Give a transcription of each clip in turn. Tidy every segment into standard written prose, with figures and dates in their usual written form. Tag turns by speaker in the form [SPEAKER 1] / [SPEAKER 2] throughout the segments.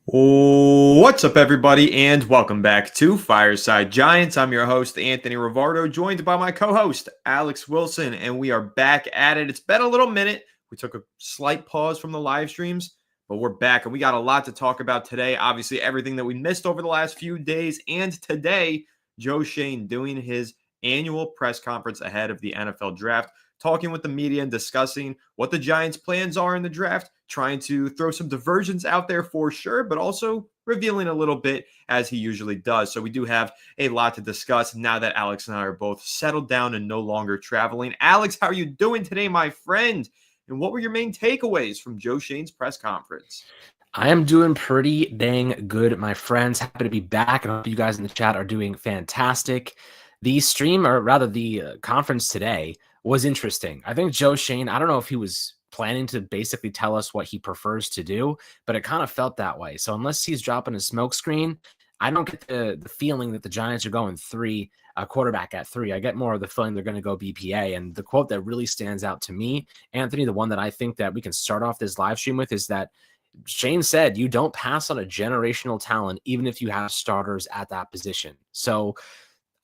[SPEAKER 1] What's up, everybody, and welcome back to Fireside Giants. I'm your host, Anthony Rivardo, joined by my co-host, Alex Wilson, and we are back at it. It's been a little minute. We took a slight pause from the live streams, but we're back, and we got a lot to talk about today. Obviously, everything that we missed over the last few days, and today, Joe Schoen doing his annual press conference ahead of the NFL draft, talking with the media and discussing what the Giants' plans are in the draft, trying to throw some diversions out there for sure, but also revealing a little bit as he usually does. So we do have a lot to discuss now that Alex and I are both settled down and no longer traveling. Alex, how are you doing today, my friend? And what were your main takeaways from Joe Schoen's press conference?
[SPEAKER 2] I am doing pretty dang good, my friends. Happy to be back, and I hope you guys in the chat are doing fantastic. The stream, or rather the conference today, was interesting. I think Joe Schoen, I don't know if he was planning to basically tell us what he prefers to do, but it kind of felt that way. So unless he's dropping a smoke screen, I don't get the feeling that the Giants are going quarterback at 3. I get more of the feeling they're going to go BPA. And the quote that really stands out to me, Anthony, the one that I think that we can start off this live stream with, is that Shane said you don't pass on a generational talent, even if you have starters at that position. So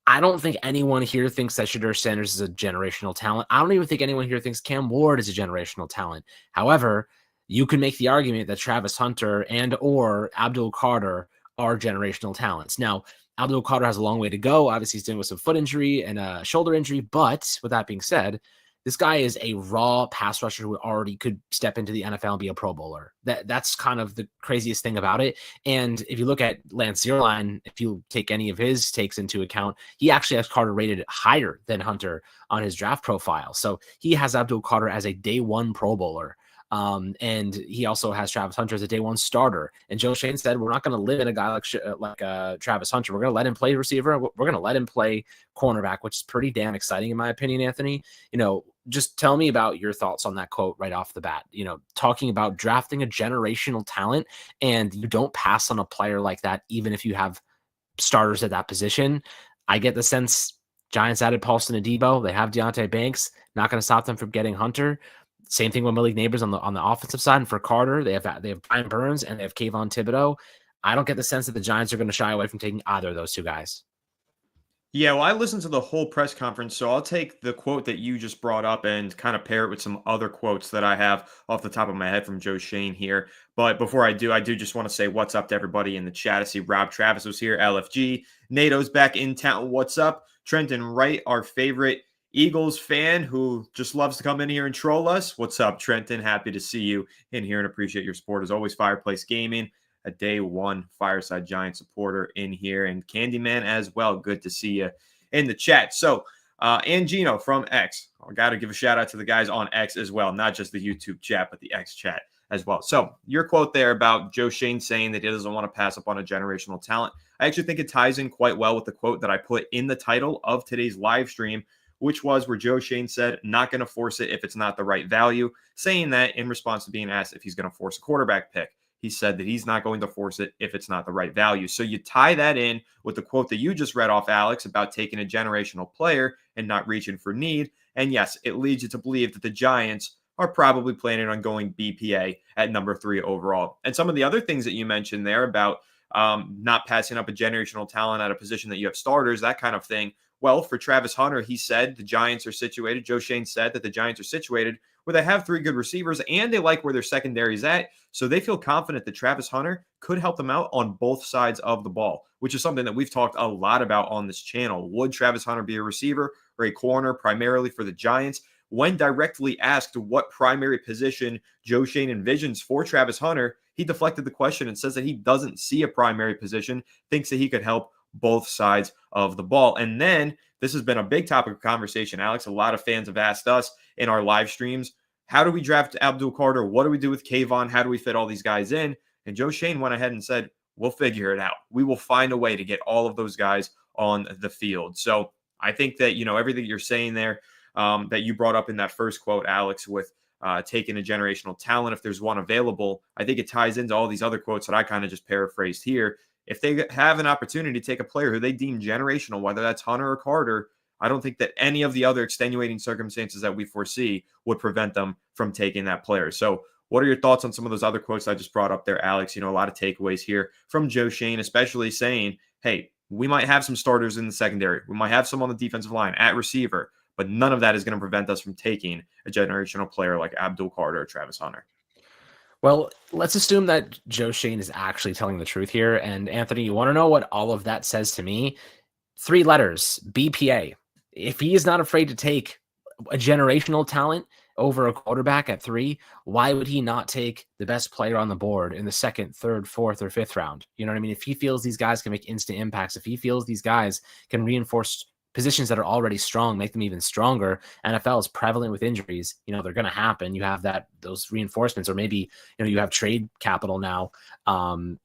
[SPEAKER 2] I don't think anyone here thinks that Shadur Sanders is a generational talent. I don't even think anyone here thinks Cam Ward is a generational talent. However, you can make the argument that Travis Hunter and or Abdul Carter are generational talents. Now, Abdul Carter has a long way to go. Obviously, he's dealing with some foot injury and a shoulder injury. But with that being said, this guy is a raw pass rusher who already could step into the NFL and be a Pro Bowler. That's kind of the craziest thing about it. And if you look at Lance Zierlein, if you take any of his takes into account, he actually has Carter rated higher than Hunter on his draft profile. So he has Abdul Carter as a day one Pro Bowler. And he also has Travis Hunter as a day one starter. And Joe Schoen said, we're not going to limit a guy like Travis Hunter. We're going to let him play receiver. We're going to let him play cornerback, which is pretty damn exciting in my opinion, Anthony. Just tell me about your thoughts on that quote right off the bat. Talking about drafting a generational talent, and you don't pass on a player like that, even if you have starters at that position. I get the sense Giants added Paulson Adebo. They have Deontay Banks. Not going to stop them from getting Hunter. Same thing with Malik Neighbors on the offensive side. And for Carter, they have Brian Burns and they have Kayvon Thibodeau. I don't get the sense that the Giants are going to shy away from taking either of those two guys.
[SPEAKER 1] Yeah, well, I listened to the whole press conference, so I'll take the quote that you just brought up and kind of pair it with some other quotes that I have off the top of my head from Joe Schoen here. But before I do just want to say what's up to everybody in the chat. I see Rob Travis was here, LFG. NATO's back in town. What's up? Trenton Wright, our favorite Eagles fan who just loves to come in here and troll us. What's up, Trenton? Happy to see you in here and appreciate your support. As always, Fireplace Gaming, a day one Fireside Giant supporter in here, and Candyman as well. Good to see you in the chat. So, Angino from X. I got to give a shout out to the guys on X as well, not just the YouTube chat, but the X chat as well. So, your quote there about Joe Schoen saying that he doesn't want to pass up on a generational talent, I actually think it ties in quite well with the quote that I put in the title of today's live stream, which was where Joe Schoen said, not going to force it if it's not the right value, saying that in response to being asked if he's going to force a quarterback pick. He said that he's not going to force it if it's not the right value. So you tie that in with the quote that you just read off, Alex, about taking a generational player and not reaching for need. And yes, it leads you to believe that the Giants are probably planning on going BPA at number 3 overall. And some of the other things that you mentioned there about not passing up a generational talent at a position that you have starters, that kind of thing. Well, for Travis Hunter, he said the Giants are situated. Joe Schoen said that the Giants are situated where they have 3 good receivers and they like where their secondary is at. So they feel confident that Travis Hunter could help them out on both sides of the ball, which is something that we've talked a lot about on this channel. Would Travis Hunter be a receiver or a corner primarily for the Giants? When directly asked what primary position Joe Schoen envisions for Travis Hunter, he deflected the question and says that he doesn't see a primary position, thinks that he could help both sides of the ball. And then this has been a big topic of conversation, Alex. A lot of fans have asked us in our live streams, how do we draft Abdul Carter? What do we do with Kayvon? How do we fit all these guys in? And Joe Schoen went ahead and said, we'll figure it out. We will find a way to get all of those guys on the field. So I think that, everything you're saying there that you brought up in that first quote, Alex, with taking a generational talent, if there's one available, I think it ties into all these other quotes that I kind of just paraphrased here. If they have an opportunity to take a player who they deem generational, whether that's Hunter or Carter, I don't think that any of the other extenuating circumstances that we foresee would prevent them from taking that player. So What are your thoughts on some of those other quotes I just brought up there, Alex? A lot of takeaways here from Joe Schoen, especially saying, hey, we might have some starters in the secondary. We might have some on the defensive line at receiver, but none of that is going to prevent us from taking a generational player like Abdul Carter or Travis Hunter.
[SPEAKER 2] Well, let's assume that Joe Schoen is actually telling the truth here. And Anthony, you want to know what all of that says to me? 3 letters, BPA. If he is not afraid to take a generational talent over a quarterback at 3, why would he not take the best player on the board in the 2nd, 3rd, 4th, or 5th round? You know what I mean? If he feels these guys can make instant impacts, if he feels these guys can reinforce positions that are already strong, make them even stronger. NFL is prevalent with injuries. They're going to happen. You have those reinforcements, or maybe, you have trade capital now. And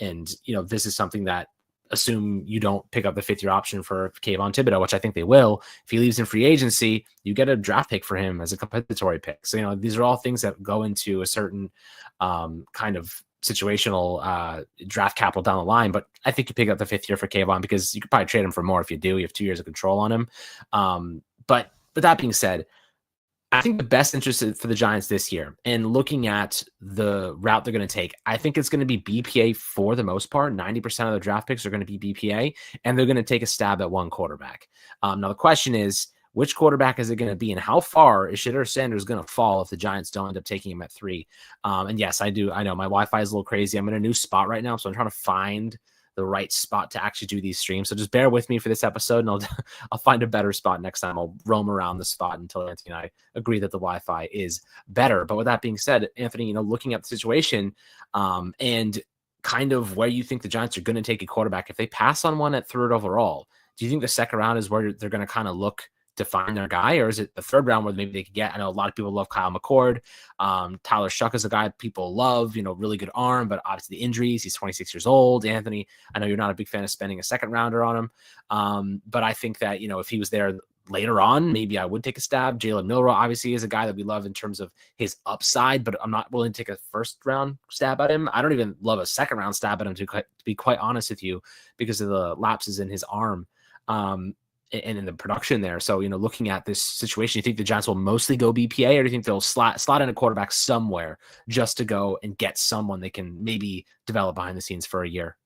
[SPEAKER 2] this is something that, assume you don't pick up the 5th-year option for Kayvon Thibodeau, which I think they will. If he leaves in free agency, you get a draft pick for him as a compensatory pick. So, these are all things that go into a certain kind of situational draft capital down the line. But I think you pick up the 5th year for Kayvon because you could probably trade him for more if you do. You have 2 years of control on him. But that being said, I think the best interest for the Giants this year, and looking at the route they're going to take, I think it's going to be BPA for the most part. 90% of the draft picks are going to be BPA, and they're going to take a stab at one quarterback. Now, the question is, which quarterback is it going to be, and how far is Shedeur Sanders going to fall if the Giants don't end up taking him at 3? And yes, I know my Wi-Fi is a little crazy. I'm in a new spot right now, so I'm trying to find the right spot to actually do these streams. So just bear with me for this episode, and I'll find a better spot next time. I'll roam around the spot until Anthony and I agree that the Wi-Fi is better. But with that being said, Anthony, looking at the situation and kind of where you think the Giants are going to take a quarterback, if they pass on one at 3rd overall, do you think the 2nd round is where they're going to kind of look to find their guy, or is it the 3rd round where maybe they could get? I know a lot of people love Kyle McCord. Tyler Shuck is a guy people love, really good arm, but obviously the injuries. He's 26 years old. Anthony, I know you're not a big fan of spending a 2nd rounder on him, but I think that if he was there later on, maybe I would take a stab. Jalen Milroe obviously is a guy that we love in terms of his upside, but I'm not willing to take a 1st round stab at him. I don't even love a 2nd round stab at him, to be quite honest with you, because of the lapses in his arm. And in the production there. So, looking at this situation, you think the Giants will mostly go BPA, or do you think they'll slot in a quarterback somewhere just to go and get someone they can maybe develop behind the scenes for a year?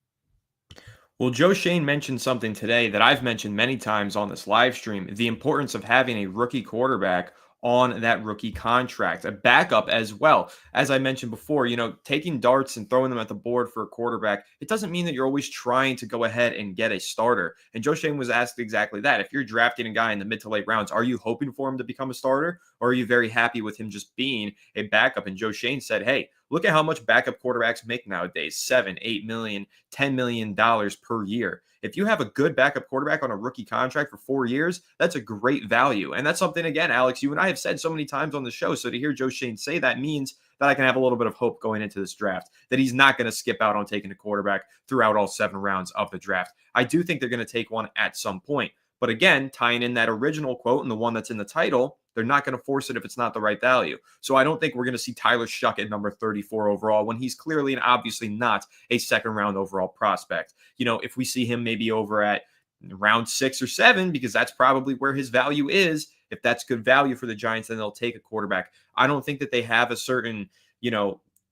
[SPEAKER 1] Well, Joe Schoen mentioned something today that I've mentioned many times on this live stream, the importance of having a rookie quarterback on that rookie contract, a backup as well. As I mentioned before, taking darts and throwing them at the board for a quarterback, it doesn't mean that you're always trying to go ahead and get a starter. And Joe Schoen was asked exactly that. If you're drafting a guy in the mid to late rounds, are you hoping for him to become a starter, or are you very happy with him just being a backup? And Joe Schoen said, hey, look at how much backup quarterbacks make nowadays, $7, $8 million, $10 million per year. If you have a good backup quarterback on a rookie contract for 4 years, that's a great value. And that's something, again, Alex, you and I have said so many times on the show. So to hear Joe Schoen say that means that I can have a little bit of hope going into this draft, that he's not going to skip out on taking a quarterback throughout all 7 rounds of the draft. I do think they're going to take one at some point. But again, tying in that original quote and the one that's in the title, they're not going to force it if it's not the right value. So I don't think we're going to see Tyler Shuck at number 34 overall when he's clearly and obviously not a 2nd round overall prospect. If we see him maybe over at round 6 or 7, because that's probably where his value is, if that's good value for the Giants, then they'll take a quarterback. I don't think that they have a certain,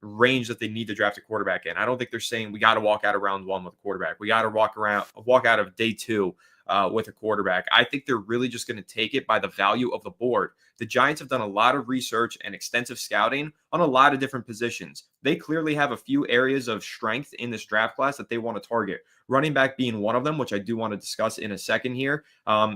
[SPEAKER 1] range that they need to draft a quarterback in. I don't think they're saying we got to walk out of round 1 with a quarterback. We got to walk out of day 2 with a quarterback. I think they're really just going to take it by the value of the board. The Giants have done a lot of research and extensive scouting on a lot of different positions. They clearly have a few areas of strength in this draft class that they want to target. Running back being one of them, which I do want to discuss in a second here.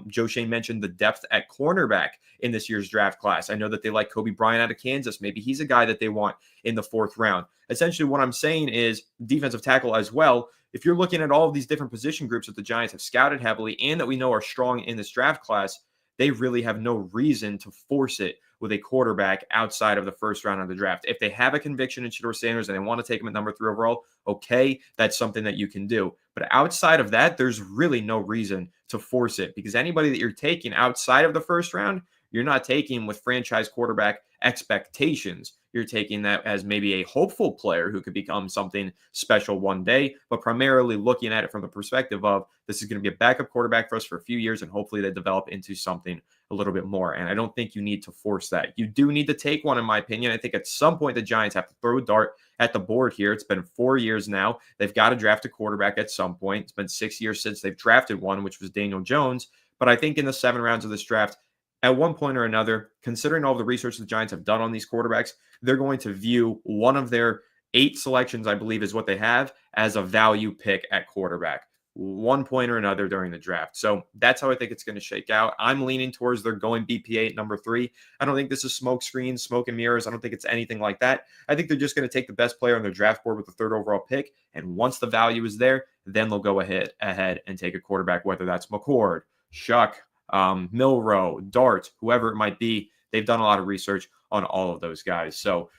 [SPEAKER 1] Joe Schoen mentioned the depth at cornerback in this year's draft class. I know that they like Kobe Bryant out of Kansas. Maybe he's a guy that they want in the 4th round. Essentially, what I'm saying is defensive tackle as well. If you're looking at all of these different position groups that the Giants have scouted heavily and that we know are strong in this draft class, they really have no reason to force it with a quarterback outside of the 1st round of the draft. If they have a conviction in Shedeur Sanders and they want to take him at number 3 overall, okay, that's something that you can do. But outside of that, there's really no reason to force it, because anybody that you're taking outside of the 1st round, you're not taking with franchise quarterback expectations. you're taking that as maybe a hopeful player who could become something special one day, but primarily looking at it from the perspective of this is going to be a backup quarterback for us for a few years, and hopefully they develop into something a little bit more. And I don't think you need to force that. You do need to take one, in my opinion. I think at some point the Giants have to throw a dart at the board here. It's been 4 years now. They've got to draft a quarterback at some point. It's been 6 years since they've drafted one, which was Daniel Jones. But I think in the 7 rounds of this draft, at one point or another, considering all the research the Giants have done on these quarterbacks, they're going to view one of their 8 selections, I believe is what they have, as a value pick at quarterback, one point or another during the draft. So that's how I think it's going to shake out. I'm leaning towards they're going BPA at number 3. I don't think this is smoke screens, smoke and mirrors. I don't think it's anything like that. I think they're just going to take the best player on their draft board with the 3rd overall pick. And once the value is there, then they'll go ahead and take a quarterback, whether that's McCord, Shuck, Milrow, Dart, whoever it might be. They've done a lot of research on all of those guys. So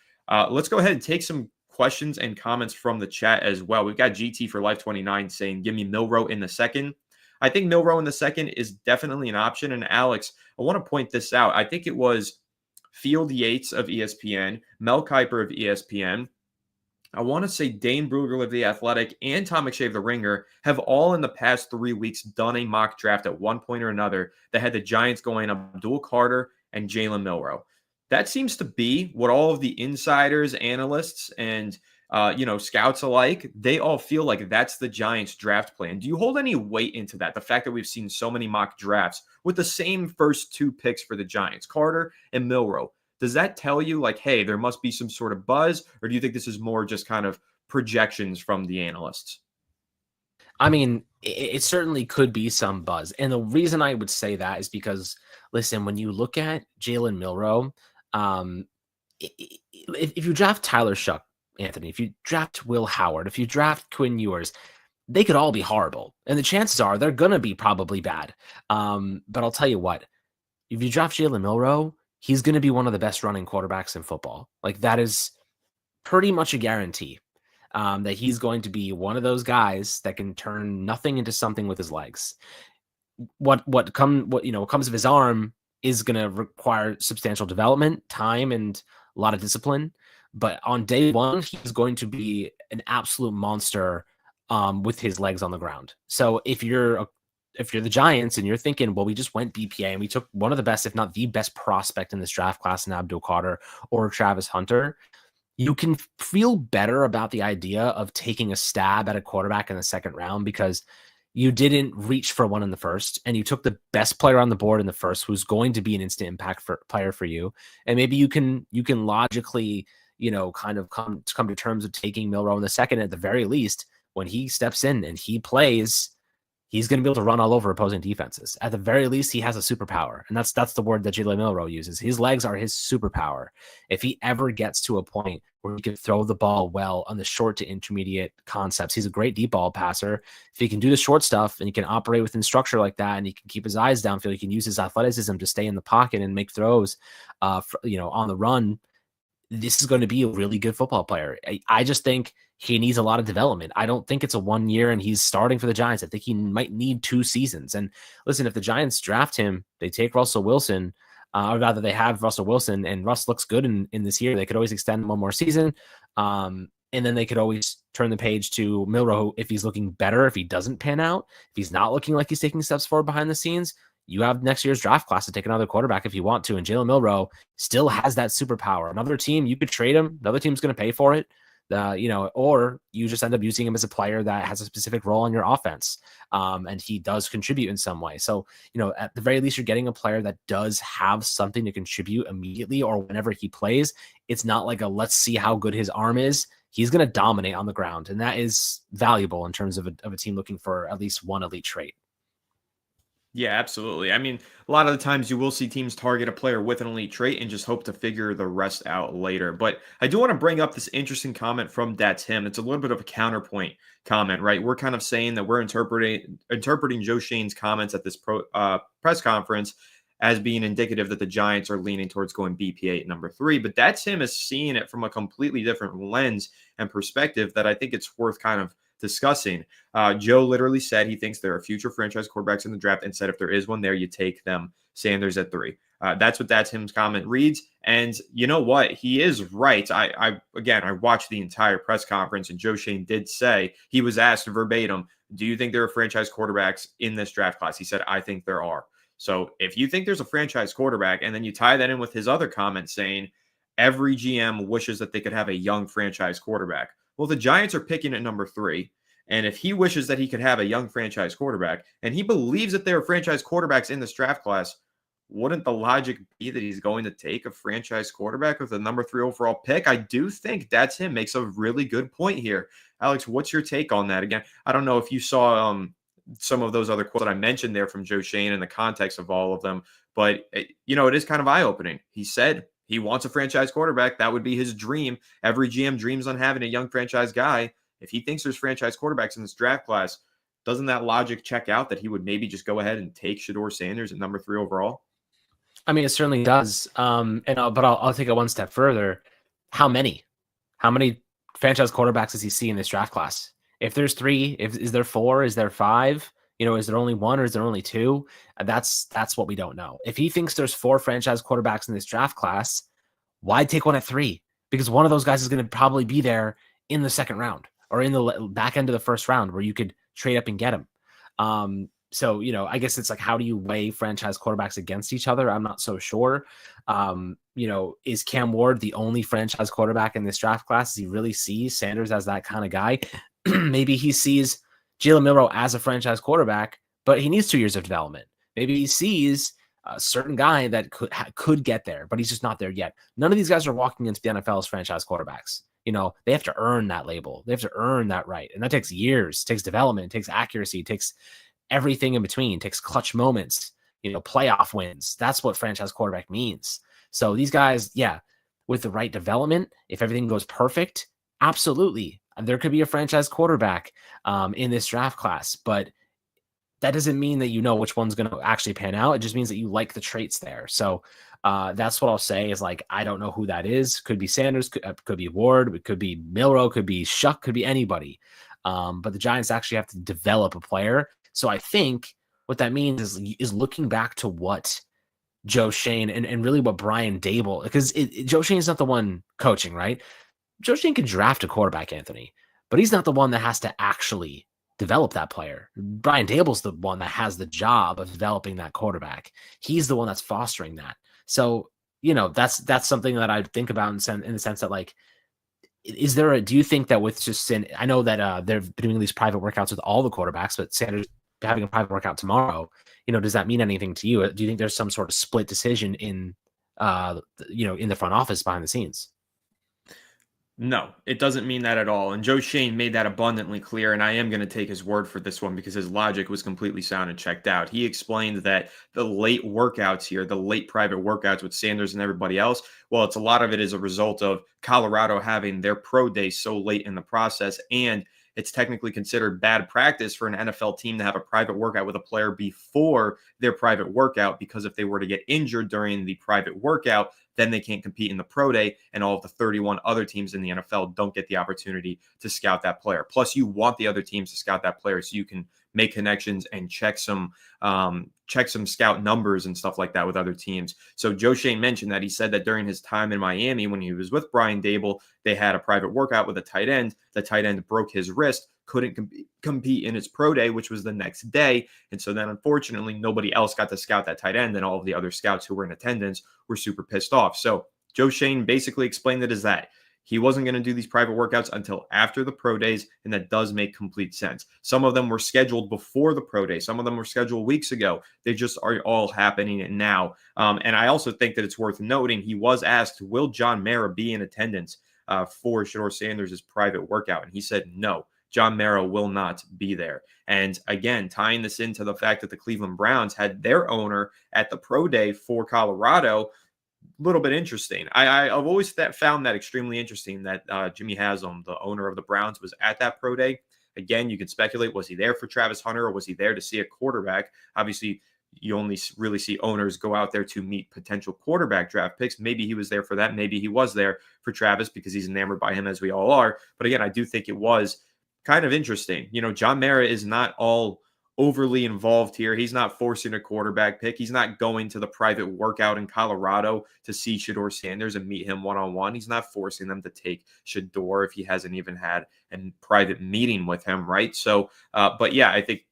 [SPEAKER 1] let's go ahead and take some questions and comments from the chat as well. We've got GT for Life 29 saying, give me Milrow in the 2nd. I think Milrow in the 2nd is definitely an option. And Alex, I want to point this out. I think it was Field Yates of ESPN, Mel Kiper of ESPN, I want to say Dane Brugler of The Athletic, and Tom McShay of The Ringer have all in the past 3 weeks done a mock draft at one point or another that had the Giants going Abdul Carter and Jalen Milrow. That seems to be what all of the insiders, analysts, and scouts alike, they all feel like that's the Giants draft plan. Do you hold any weight into that? The fact that we've seen so many mock drafts with the same first 2 picks for the Giants, Carter and Milrow. Does that tell you like, hey, there must be some sort of buzz, or do you think this is more just kind of projections from the analysts?
[SPEAKER 2] I mean, it certainly could be some buzz. And the reason I would say that is because, listen, when you look at Jalen Milrow, if you draft Tyler Shuck, Anthony, if you draft Will Howard, if you draft Quinn Ewers, they could all be horrible. And the chances are they're going to be probably bad. But I'll tell you what, if you draft Jalen Milrow, he's going to be one of the best running quarterbacks in football. Like that is pretty much a guarantee that he's going to be one of those guys that can turn nothing into something with his legs. What comes of his arm is going to require substantial development, time, and a lot of discipline. But on day one, he's going to be an absolute monster with his legs on the ground. So if you're the Giants and you're thinking, well, we just went BPA and we took one of the best, if not the best prospect in this draft class in Abdul Carter or Travis Hunter, you can feel better about the idea of taking a stab at a quarterback in the 2nd round because you didn't reach for one in the 1st and you took the best player on the board in the 1st who's going to be an instant impact player for you. And maybe you can logically, kind of come to terms of taking Milrow in the 2nd. At the very least, when he steps in and he plays, he's going to be able to run all over opposing defenses. At the very least, he has a superpower. And that's the word that Jalen Milrow uses. His legs are his superpower. If he ever gets to a point where he can throw the ball well on the short to intermediate concepts, he's a great deep ball passer. If he can do the short stuff and he can operate within structure like that and he can keep his eyes downfield, he can use his athleticism to stay in the pocket and make throws on the run. This is going to be a really good football player. I just think he needs a lot of development. I don't think it's a 1 year and he's starting for the Giants. I think he might need 2 seasons. And listen, if the Giants draft him, they take Russell Wilson, or rather they have Russell Wilson and Russ looks good in this year. They could always extend 1 more season. And then they could always turn the page to Milrow if he's looking better, if he doesn't pan out, if he's not looking like he's taking steps forward behind the scenes. You have next year's draft class to take another quarterback if you want to. And Jalen Milrow still has that superpower. Another team, you could trade him. Another team's going to pay for it. Or you just end up using him as a player that has a specific role in your offense. And he does contribute in some way. So, at the very least, you're getting a player that does have something to contribute immediately or whenever he plays. It's not like let's see how good his arm is. He's going to dominate on the ground. And that is valuable in terms of a team looking for at least one elite trait.
[SPEAKER 1] Yeah, absolutely. I mean, a lot of the times you will see teams target a player with an elite trait and just hope to figure the rest out later. But I do want to bring up this interesting comment from That's Him. It's a little bit of a counterpoint comment, right? We're kind of saying that we're interpreting Joe Schoen's comments at this press conference as being indicative that the Giants are leaning towards going BPA at number 3. But That's Him is seeing it from a completely different lens and perspective that I think it's worth kind of discussing. Joe literally said he thinks there are future franchise quarterbacks in the draft and said if there is one there, you take them. Sanders at 3. That's what That's Him's comment reads. And you know what? He is right. I watched the entire press conference, and Joe Schoen did say, he was asked verbatim, do you think there are franchise quarterbacks in this draft class? He said, I think there are. So if you think there's a franchise quarterback, and then you tie that in with his other comment saying every GM wishes that they could have a young franchise quarterback. Well, the Giants are picking at number 3. And if he wishes that he could have a young franchise quarterback, and he believes that there are franchise quarterbacks in this draft class, wouldn't the logic be that he's going to take a franchise quarterback with the number 3 overall pick? I do think That's Him makes a really good point here. Alex, what's your take on that? Again, I don't know if you saw some of those other quotes that I mentioned there from Joe Schoen in the context of all of them, but it is kind of eye-opening. He said he wants a franchise quarterback. That would be his dream. Every GM dreams on having a young franchise guy. If he thinks there's franchise quarterbacks in this draft class, doesn't that logic check out that he would maybe just go ahead and take Shedeur Sanders at number 3 overall?
[SPEAKER 2] I mean, it certainly does. But I'll take it one step further. How many franchise quarterbacks does he see in this draft class? If there's 3, is there 4? Is there 5? Is there only 1 or is there only 2? That's what we don't know. If he thinks there's 4 franchise quarterbacks in this draft class, why take one at 3? Because one of those guys is going to probably be there in the second round or in the back end of the first round where you could trade up and get him. So, I guess it's like, how do you weigh franchise quarterbacks against each other? I'm not so sure. Is Cam Ward the only franchise quarterback in this draft class? Does he really see Sanders as that kind of guy? Maybe he sees Jalen Milroe as a franchise quarterback, but he needs 2 years of development. Maybe he sees a certain guy that could get there, but he's just not there yet. None of these guys are walking into the NFL as franchise quarterbacks. They have to earn that label. They have to earn that right. And that takes years, it takes development, it takes accuracy, it takes everything in between, it takes clutch moments, playoff wins. That's what franchise quarterback means. So these guys, with the right development, if everything goes perfect, absolutely, there could be a franchise quarterback in this draft class. But that doesn't mean that which one's going to actually pan out. It just means that you like the traits there. So that's what I'll say is, like, I don't know who that is. Could be Sanders, could be Ward, it could be Milroe, could be Shuck, could be anybody. But the Giants actually have to develop a player. So I think what that means is looking back to what Joe Schoen and really what Brian Daboll, because Joe Schoen is not the one coaching, right? Joe Schoen can draft a quarterback, Anthony, but he's not the one that has to actually develop that player. Brian Daboll's the one that has the job of developing that quarterback. He's the one that's fostering that. So, that's something that I think about in the sense that, like, do you think that with just, I know that they're doing these private workouts with all the quarterbacks, but Sanders having a private workout tomorrow, does that mean anything to you? Do you think there's some sort of split decision in the front office behind the scenes?
[SPEAKER 1] No, it doesn't mean that at all. And Joe Schoen made that abundantly clear, and I am going to take his word for this one because his logic was completely sound and checked out. He explained that the late workouts here, the late private workouts with Sanders and everybody else, well, it's a lot of it is a result of Colorado having their pro day so late in the process, and it's technically considered bad practice for an NFL team to have a private workout with a player before their private workout, because if they were to get injured during the private workout, then they can't compete in the pro day, and all of the 31 other teams in the NFL don't get the opportunity to scout that player. Plus, you want the other teams to scout that player so you can make connections and check some scout numbers and stuff like that with other teams. So Joe Schoen mentioned that. He said that during his time in Miami, when he was with Brian Daboll, they had a private workout with a tight end. The tight end broke his wrist, couldn't compete in his pro day, which was the next day. And so then, unfortunately, nobody else got to scout that tight end, and all of the other scouts who were in attendance were super pissed off. So Joe Schoen basically explained it as that he wasn't going to do these private workouts until after the pro days, and that does make complete sense. Some of them were scheduled before the pro day. Some of them were scheduled weeks ago. They just are all happening now. And I also think that it's worth noting, he was asked, will John Mara be in attendance for Shedeur Sanders' private workout? And he said no. John Mara will not be there. And again, tying this into the fact that the Cleveland Browns had their owner at the pro day for Colorado, a little bit interesting. I've always found that extremely interesting that Jimmy Haslam, the owner of the Browns, was at that pro day. Again, you can speculate, was he there for Travis Hunter or was he there to see a quarterback? Obviously, you only really see owners go out there to meet potential quarterback draft picks. Maybe he was there for that. Maybe he was there for Travis because he's enamored by him, as we all are. But again, I do think it was kind of interesting. John Mara is not all overly involved here. He's not forcing a quarterback pick. He's not going to the private workout in Colorado to see Shedeur Sanders and meet him one-on-one. He's not forcing them to take Shedeur if he hasn't even had a private meeting with him, right? So, but yeah, I think,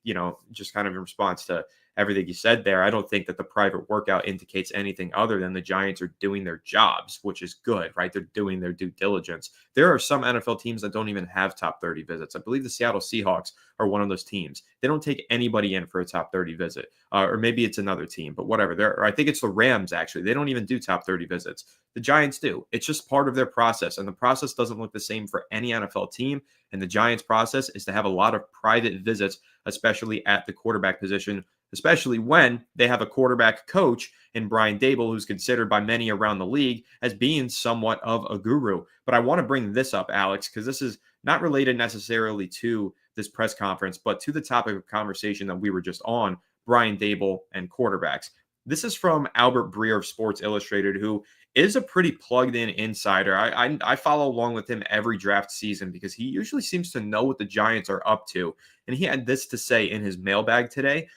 [SPEAKER 1] just kind of in response to everything you said there, I don't think that the private workout indicates anything other than the Giants are doing their jobs, which is good, right? They're doing their due diligence. There are some NFL teams that don't even have top 30 visits. I believe the Seattle Seahawks are one of those teams. They don't take anybody in for a top 30 visit, or maybe it's another team, but whatever. I think it's the Rams, actually. They don't even do top 30 visits. The Giants do. It's just part of their process, and the process doesn't look the same for any NFL team. And the Giants' process is to have a lot of private visits, especially at the quarterback position, especially when they have a quarterback coach in Brian Daboll, who's considered by many around the league as being somewhat of a guru. But I want to bring this up, Alex, because this is not related necessarily to this press conference, but to the topic of conversation that we were just on, Brian Daboll and quarterbacks. This is from Albert Breer of Sports Illustrated, who is a pretty plugged-in insider. I follow along with him every draft season because he usually seems to know what the Giants are up to. And he had this to say in his mailbag today.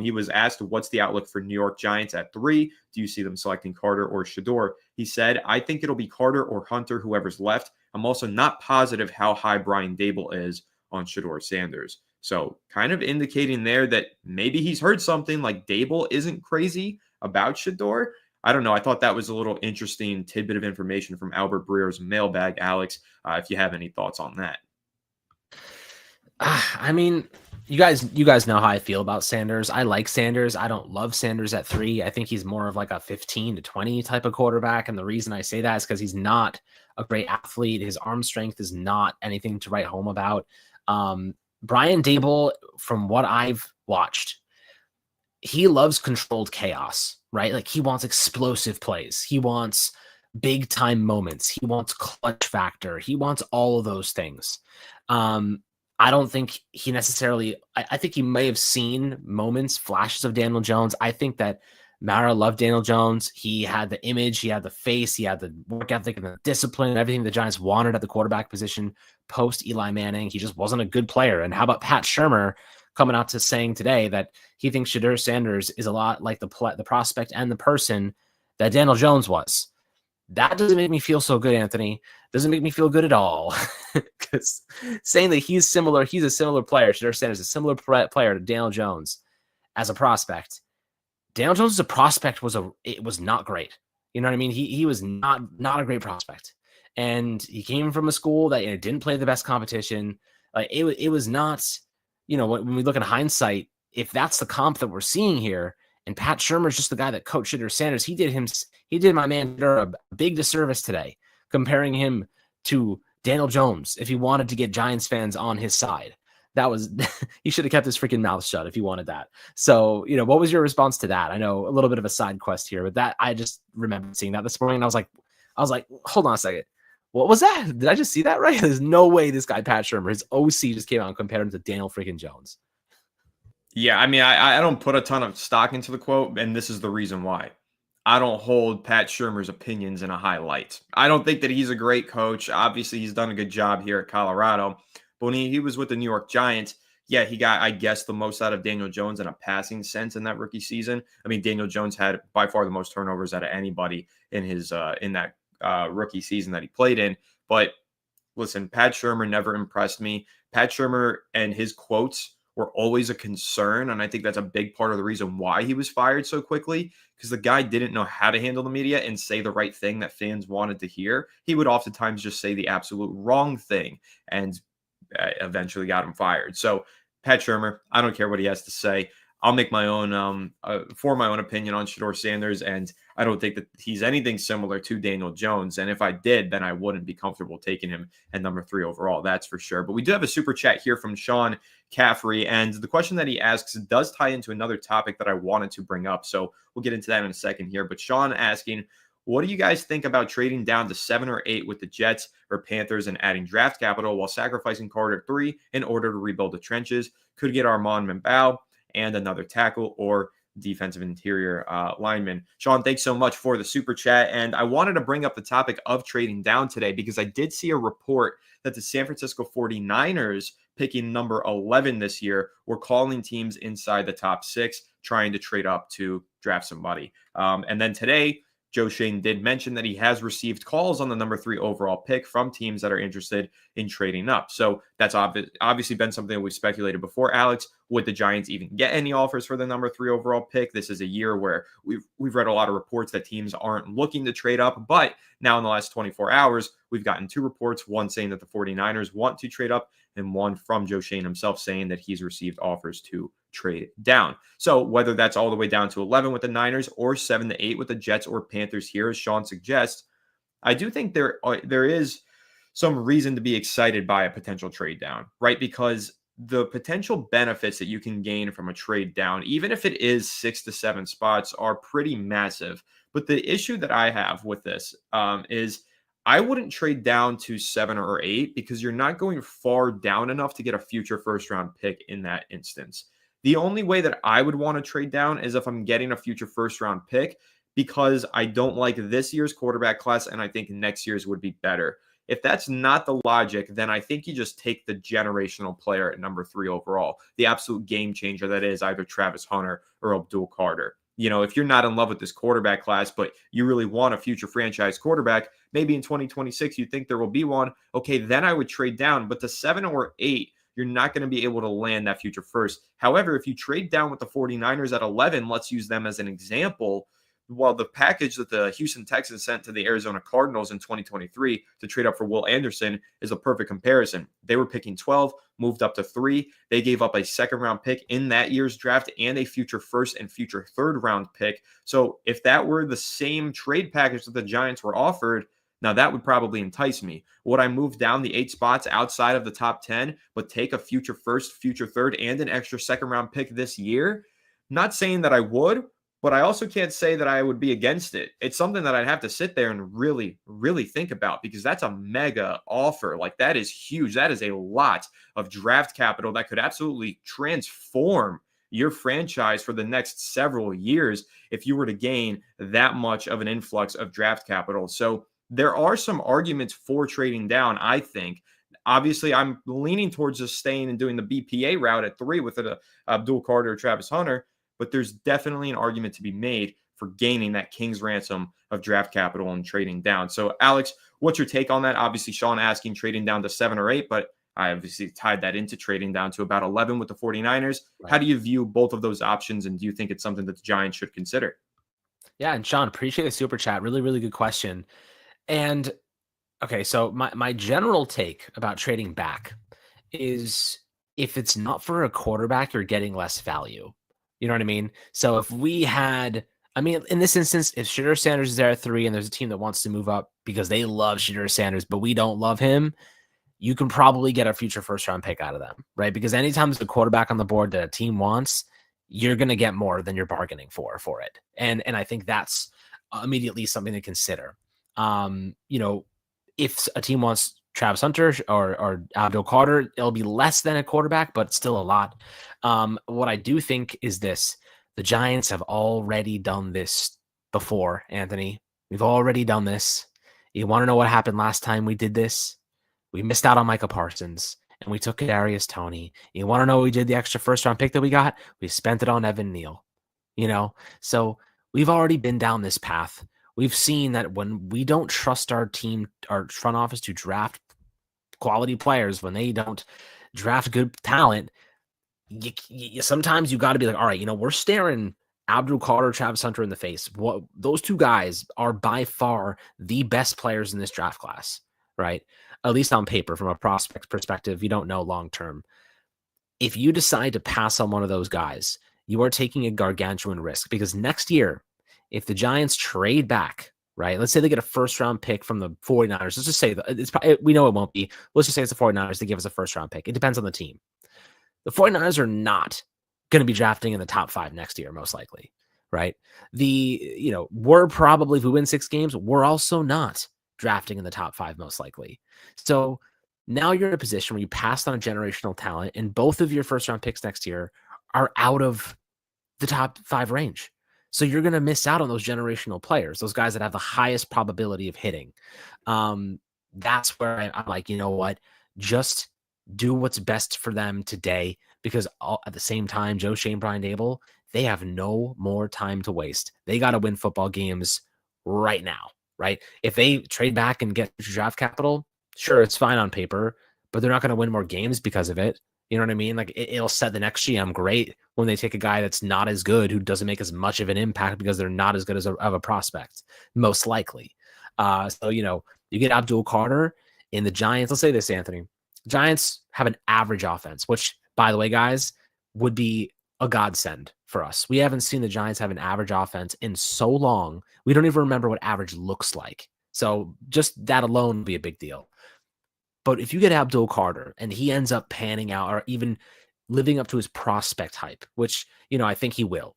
[SPEAKER 1] He was asked, what's the outlook for New York Giants at 3? Do you see them selecting Carter or Shedeur? He said, I think it'll be Carter or Hunter, whoever's left. I'm also not positive how high Brian Daboll is on Shedeur Sanders. So kind of indicating there that maybe he's heard something like Daboll isn't crazy about Shedeur. I don't know. I thought that was a little interesting tidbit of information from Albert Breer's mailbag, Alex, if you have any thoughts on that.
[SPEAKER 2] I mean, you guys know how I feel about Sanders. I like Sanders. I don't love Sanders at 3. I think he's more of like a 15 to 20 type of quarterback. And the reason I say that is because he's not a great athlete. His arm strength is not anything to write home about. Brian Daboll, from what I've watched, he loves controlled chaos, right? Like he wants explosive plays. He wants big time moments. He wants clutch factor. He wants all of those things. I don't think he necessarily, I think he may have seen moments, flashes of Daniel Jones. I think that Mara loved Daniel Jones. He had the image, he had the face, he had the work ethic and the discipline and everything the Giants wanted at the quarterback position post Eli Manning. He just wasn't a good player. And how about Pat Shurmur coming out to saying today that he thinks Shedeur Sanders is a lot like the prospect and the person that Daniel Jones was? That doesn't make me feel so good, Anthony. Doesn't make me feel good at all. Because saying that he's a similar player, Shedeur Sanders is a similar player to Daniel Jones as a prospect. Daniel Jones as a prospect was not great. You know what I mean? He was not a great prospect. And he came from a school that didn't play the best competition. Like it was not, when we look in hindsight, if that's the comp that we're seeing here, and Pat Shurmur is just the guy that coached Shedeur Sanders, he did my man a big disservice today, comparing him to Daniel Jones if he wanted to get Giants fans on his side. That was he should have kept his freaking mouth shut if he wanted that. So, what was your response to that? I know a little bit of a side quest here, but that I just remember seeing that this morning. And I was like, hold on a second. What was that? Did I just see that right? There's no way this guy, Pat Shurmur, his OC just came out and compared him to Daniel freaking Jones.
[SPEAKER 1] Yeah, I mean, I don't put a ton of stock into the quote, and this is the reason why. I don't hold Pat Shurmur's opinions in a high light. I don't think that he's a great coach. Obviously, he's done a good job here at Colorado. But when he was with the New York Giants, yeah, he got, I guess, the most out of Daniel Jones in a passing sense in that rookie season. I mean, Daniel Jones had by far the most turnovers out of anybody in his in that rookie season that he played in. But listen, Pat Shurmur never impressed me. Pat Shurmur and his quotes were always a concern. And I think that's a big part of the reason why he was fired so quickly, because the guy didn't know how to handle the media and say the right thing that fans wanted to hear. He would oftentimes just say the absolute wrong thing and eventually got him fired. So Pat Shurmur, I don't care what he has to say. I'll make my own for my own opinion on Shedeur Sanders, and I don't think that he's anything similar to Daniel Jones. And if I did, then I wouldn't be comfortable taking him at number 3 overall. That's for sure. But we do have a super chat here from Sean Caffrey, and the question that he asks does tie into another topic that I wanted to bring up. So we'll get into that in a second here. But Sean asking, what do you guys think about trading down to 7 or 8 with the Jets or Panthers and adding draft capital while sacrificing Carter at 3 in order to rebuild the trenches? Could get Armand Mambao and another tackle or defensive interior lineman. Sean, thanks so much for the super chat. And I wanted to bring up the topic of trading down today because I did see a report that the San Francisco 49ers picking number 11 this year, were calling teams inside the top 6, trying to trade up to draft somebody. And then today, Joe Schoen did mention that he has received calls on the number 3 overall pick from teams that are interested in trading up. So that's obviously been something that we've speculated before. Alex, would the Giants even get any offers for the number 3 overall pick? This is a year where we've read a lot of reports that teams aren't looking to trade up, but now in the last 24 hours, we've gotten 2 reports, one saying that the 49ers want to trade up, and one from Joe Schoen himself saying that he's received offers to trade down. So whether that's all the way down to 11 with the Niners or 7 to 8 with the Jets or Panthers here, as Sean suggests, I do think there is some reason to be excited by a potential trade down, right? Because the potential benefits that you can gain from a trade down, even if it is 6 to 7 spots, are pretty massive. But the issue that I have with this is I wouldn't trade down to 7 or 8 because you're not going far down enough to get a future first round pick in that instance. The only way that I would want to trade down is if I'm getting a future first round pick because I don't like this year's quarterback class and I think next year's would be better. If that's not the logic, then I think you just take the generational player at number 3 overall, the absolute game changer that is either Travis Hunter or Abdul Carter. You know, if you're not in love with this quarterback class, but you really want a future franchise quarterback, maybe in 2026 you think there will be one. Okay, then I would trade down. But to 7 or 8, you're not going to be able to land that future first. However, if you trade down with the 49ers at 11, let's use them as an example. Well, the package that the Houston Texans sent to the Arizona Cardinals in 2023 to trade up for Will Anderson is a perfect comparison. They were picking 12, moved up to 3. They gave up a second-round pick in that year's draft and a future first and future third-round pick. So if that were the same trade package that the Giants were offered, now that would probably entice me. Would I move down the 8 spots outside of the top 10, but take a future first, future third, and an extra second-round pick this year? Not saying that I would, but I also can't say that I would be against it. It's something that I'd have to sit there and really, really think about because that's a mega offer. Like, that is huge. That is a lot of draft capital that could absolutely transform your franchise for the next several years if you were to gain that much of an influx of draft capital. So there are some arguments for trading down, I think. Obviously, I'm leaning towards just staying and doing the BPA route at 3 with Abdul Carter or Travis Hunter. But there's definitely an argument to be made for gaining that king's ransom of draft capital and trading down. So, Alex, what's your take on that? Obviously, Sean asking trading down to 7 or 8, but I obviously tied that into trading down to about 11 with the 49ers.
[SPEAKER 2] Right.
[SPEAKER 1] How do you view both of those options, and do you think it's something that the Giants should consider?
[SPEAKER 2] Yeah, and Sean, appreciate the super chat. Really, really good question. And okay, so my general take about trading back is if it's not for a quarterback, you're getting less value. You know what I mean? So if we had, I mean, in this instance, if Shadur Sanders is there at 3 and there's a team that wants to move up because they love Shadur Sanders, but we don't love him, you can probably get a future first round pick out of them, right? Because anytime there's a quarterback on the board that a team wants, you're going to get more than you're bargaining for it. And I think that's immediately something to consider. You know, if a team wants Travis Hunter or Abdul Carter, it'll be less than a quarterback, but still a lot. What I do think is this: the Giants have already done this before, Anthony. We've already done this. You want to know what happened last time we did this? We missed out on Micah Parsons, and we took Kadarius Toney. You want to know what we did the extra first-round pick that we got? We spent it on Evan Neal. You know, so we've already been down this path. We've seen that when we don't trust our team, our front office to draft quality players, when they don't draft good talent, sometimes you got to be like, all right, you know, we're staring Abdul Carter, Travis Hunter in the face. Those two guys are by far the best players in this draft class, right? At least on paper, from a prospect perspective, you don't know long term. If you decide to pass on one of those guys, you are taking a gargantuan risk because next year, if the Giants trade back, right? Let's say they get a first round pick from the 49ers. Let's just say we know it won't be. Let's just say it's the 49ers. They give us a first round pick. It depends on the team. The 49ers are not going to be drafting in the top 5 next year, most likely, right? We're probably, if we win 6 games, we're also not drafting in the top 5, most likely. So now you're in a position where you passed on a generational talent and both of your first round picks next year are out of the top 5 range. So you're going to miss out on those generational players, those guys that have the highest probability of hitting. That's where I'm like, you know what? Just do what's best for them today, because at the same time, Joe Schoen, Brian Dable, they have no more time to waste. They got to win football games right now, right? If they trade back and get draft capital, sure, it's fine on paper, but they're not going to win more games because of it. You know what I mean? Like it'll set the next GM great when they take a guy that's not as good, who doesn't make as much of an impact because they're not as good as of a prospect, most likely. So, you get Abdul Carter in the Giants. Let's say this, Anthony. Giants have an average offense, which, by the way, guys, would be a godsend for us. We haven't seen the Giants have an average offense in so long. We don't even remember what average looks like. So just that alone would be a big deal. But if you get Abdul Carter and he ends up panning out or even living up to his prospect hype, which, I think he will,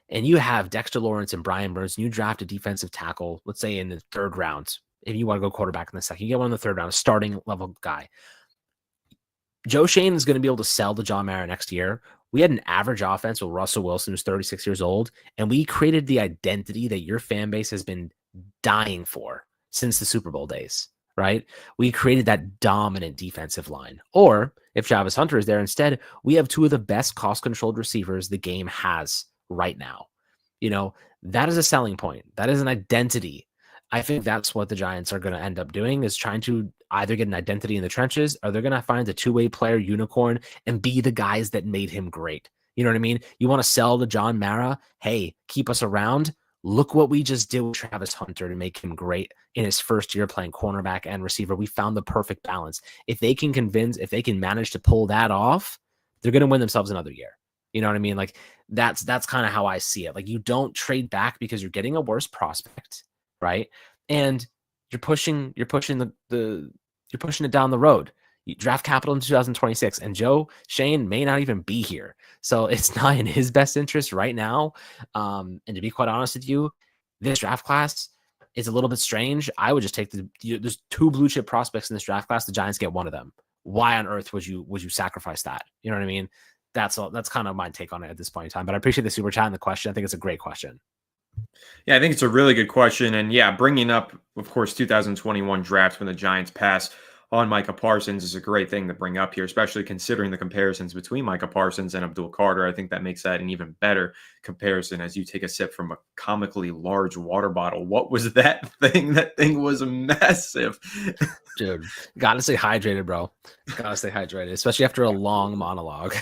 [SPEAKER 2] and you have Dexter Lawrence and Brian Burns, and you draft a defensive tackle, let's say in the third round, if you want to go quarterback in the second, you get one in the third round, a starting level guy. Joe Schoen is going to be able to sell to John Mara next year. We had an average offense with Russell Wilson, who's 36 years old, and we created the identity that your fan base has been dying for since the Super Bowl days, right? We created that dominant defensive line. Or if Travis Hunter is there instead, we have two of the best cost-controlled receivers the game has right now. That is a selling point. That is an identity. I think that's what the Giants are going to end up doing, is trying to either get an identity in the trenches, or they're going to find a two-way player unicorn and be the guys that made him great. You know what I mean? You want to sell to John Mara, hey, keep us around. Look what we just did with Travis Hunter to make him great in his first year playing cornerback and receiver. We found the perfect balance. If they can manage to pull that off, they're going to win themselves another year. You know what I mean? Like that's kind of how I see it. Like you don't trade back because you're getting a worse prospect, right? And you're pushing it down the road. You draft capital in 2026, and Joe Schoen may not even be here. So it's not in his best interest right now. And to be quite honest with you, this draft class is a little bit strange. I would just take there's two blue chip prospects in this draft class. The Giants get one of them. Why on earth would you sacrifice that? You know what I mean? That's kind of my take on it at this point in time. But I appreciate the super chat and the question. I think it's a great question.
[SPEAKER 1] Yeah, I think it's a really good question. And yeah, bringing up, of course, 2021 draft when the Giants pass on Micah Parsons is a great thing to bring up here, especially considering the comparisons between Micah Parsons and Abdul Carter. I think that makes that an even better comparison as you take a sip from a comically large water bottle. What was that thing? That thing was massive.
[SPEAKER 2] Dude, gotta stay hydrated, bro. Gotta stay hydrated, especially after a long monologue.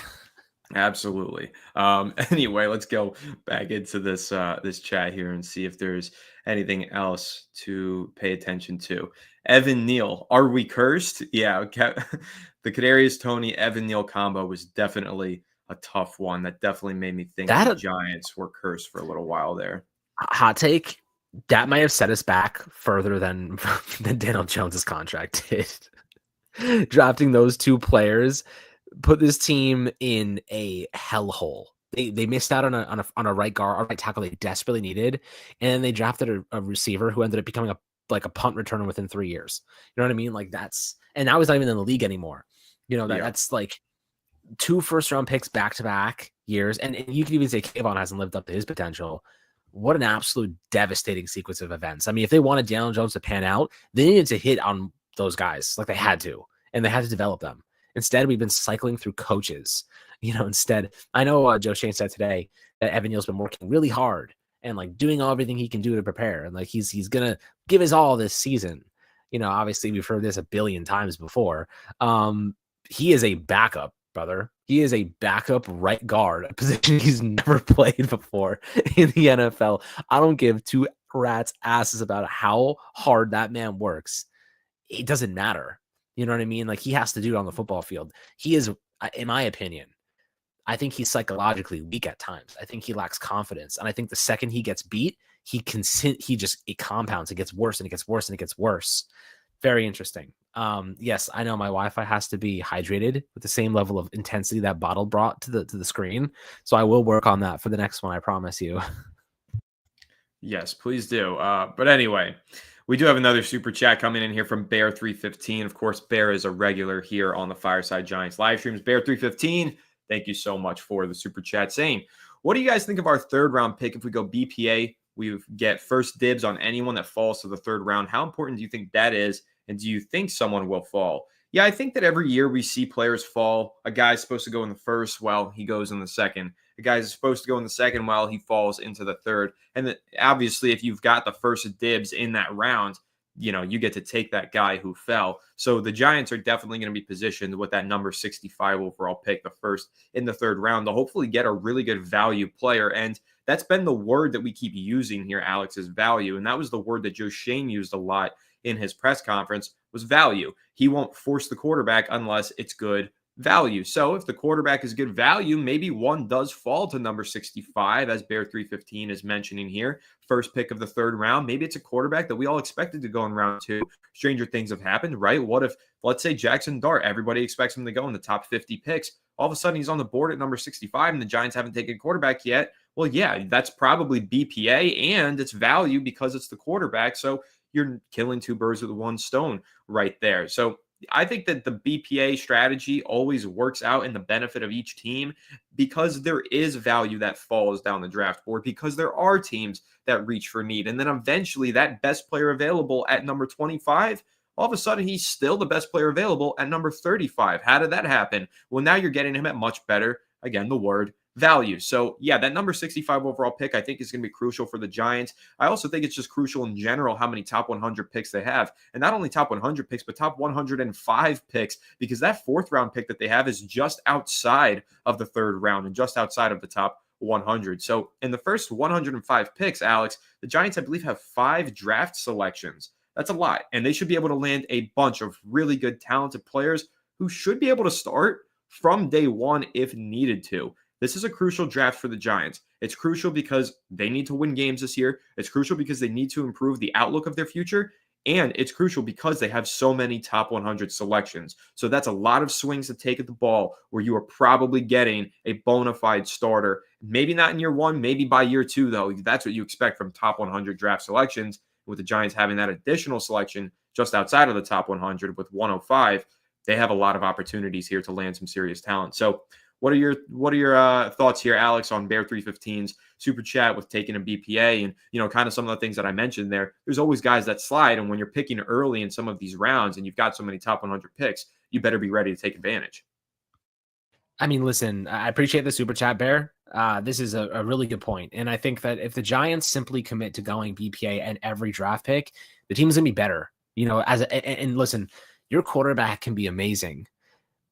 [SPEAKER 1] Absolutely. Anyway, let's go back into this this chat here and see if there's anything else to pay attention to. Evan Neal, are we cursed? Yeah, the Kadarius Toney Evan Neal combo was definitely a tough one. That definitely made me think the Giants were cursed for a little while there.
[SPEAKER 2] Hot take. That might have set us back further than Daniel Jones's contract did. Drafting those two players put this team in a hellhole. They missed out on a right guard, a right tackle they desperately needed, and then they drafted a receiver who ended up becoming a punt returner within 3 years. You know what I mean? Like and now he's not even in the league anymore. That's like 2 first-round picks back-to-back years, and you can even say Kayvon hasn't lived up to his potential. What an absolute devastating sequence of events. I mean, if they wanted Daniel Jones to pan out, they needed to hit on those guys like they had to, and they had to develop them. Instead, we've been cycling through coaches. Instead, I know Joe Schoen said today that Evan Neal's been working really hard and like doing everything he can do to prepare, and like he's gonna give his all this season. Obviously we've heard this a billion times before. He is a backup, brother. He is a backup right guard, a position he's never played before in the NFL. I don't give two rats asses about how hard that man works. It doesn't matter. You know what I mean? Like he has to do it on the football field. He is, in my opinion, I think he's psychologically weak at times. I think he lacks confidence. And I think the second he gets beat, it compounds. It gets worse and it gets worse and it gets worse. Very interesting. Yes, I know my Wi-Fi has to be hydrated with the same level of intensity that bottle brought to the screen. So I will work on that for the next one. I promise you.
[SPEAKER 1] Yes, please do. But anyway, we do have another super chat coming in here from Bear315. Of course, Bear is a regular here on the Fireside Giants live streams. Bear315, thank you so much for the super chat saying, what do you guys think of our third round pick? If we go BPA, we get first dibs on anyone that falls to the third round. How important do you think that is? And do you think someone will fall? Yeah, I think that every year we see players fall. A guy's supposed to go in the first, well, he goes in the second. A guy's supposed to go in the second, while he falls into the third. And then obviously, if you've got the first dibs in that round, you get to take that guy who fell. So the Giants are definitely going to be positioned with that number 65 overall pick, the first in the third round, to hopefully get a really good value player. And that's been the word that we keep using here, Alex, is value. And that was the word that Joe Schoen used a lot in his press conference, was value. He won't force the quarterback unless it's good value. So if the quarterback is good value, maybe one does fall to number 65, as Bear 315 is mentioning here. First pick of the third round. Maybe it's a quarterback that we all expected to go in round two. Stranger things have happened, right? What if, let's say, Jackson Dart, everybody expects him to go in the top 50 picks. All of a sudden, he's on the board at number 65, and the Giants haven't taken a quarterback yet. Well, yeah, that's probably BPA, and it's value because it's the quarterback. So you're killing two birds with one stone right there. So I think that the BPA strategy always works out in the benefit of each team, because there is value that falls down the draft board, because there are teams that reach for need. And then eventually that best player available at number 25, all of a sudden he's still the best player available at number 35. How did that happen? Well, now you're getting him at much better, again, the word value. So yeah, that number 65 overall pick, I think, is going to be crucial for the Giants. I also think it's just crucial in general how many top 100 picks they have. And not only top 100 picks, but top 105 picks, because that fourth round pick that they have is just outside of the third round and just outside of the top 100. So in the first 105 picks, Alex, the Giants, I believe, have 5 draft selections. That's a lot. And they should be able to land a bunch of really good, talented players who should be able to start from day one if needed to. This is a crucial draft for the Giants. It's crucial because they need to win games this year. It's crucial because they need to improve the outlook of their future. And it's crucial because they have so many top 100 selections. So that's a lot of swings to take at the ball where you are probably getting a bona fide starter. Maybe not in year one, maybe by year two, though. That's what you expect from top 100 draft selections. With the Giants having that additional selection just outside of the top 100 with 105, they have a lot of opportunities here to land some serious talent. So what are your thoughts here, Alex, on Bear 315's super chat with taking a BPA and kind of some of the things that I mentioned there? There's always guys that slide, and when you're picking early in some of these rounds and you've got so many top 100 picks, you better be ready to take advantage.
[SPEAKER 2] I mean, listen, I appreciate the super chat, Bear. This is a really good point. And I think that if the Giants simply commit to going BPA and every draft pick, the team's going to be better. And listen, your quarterback can be amazing,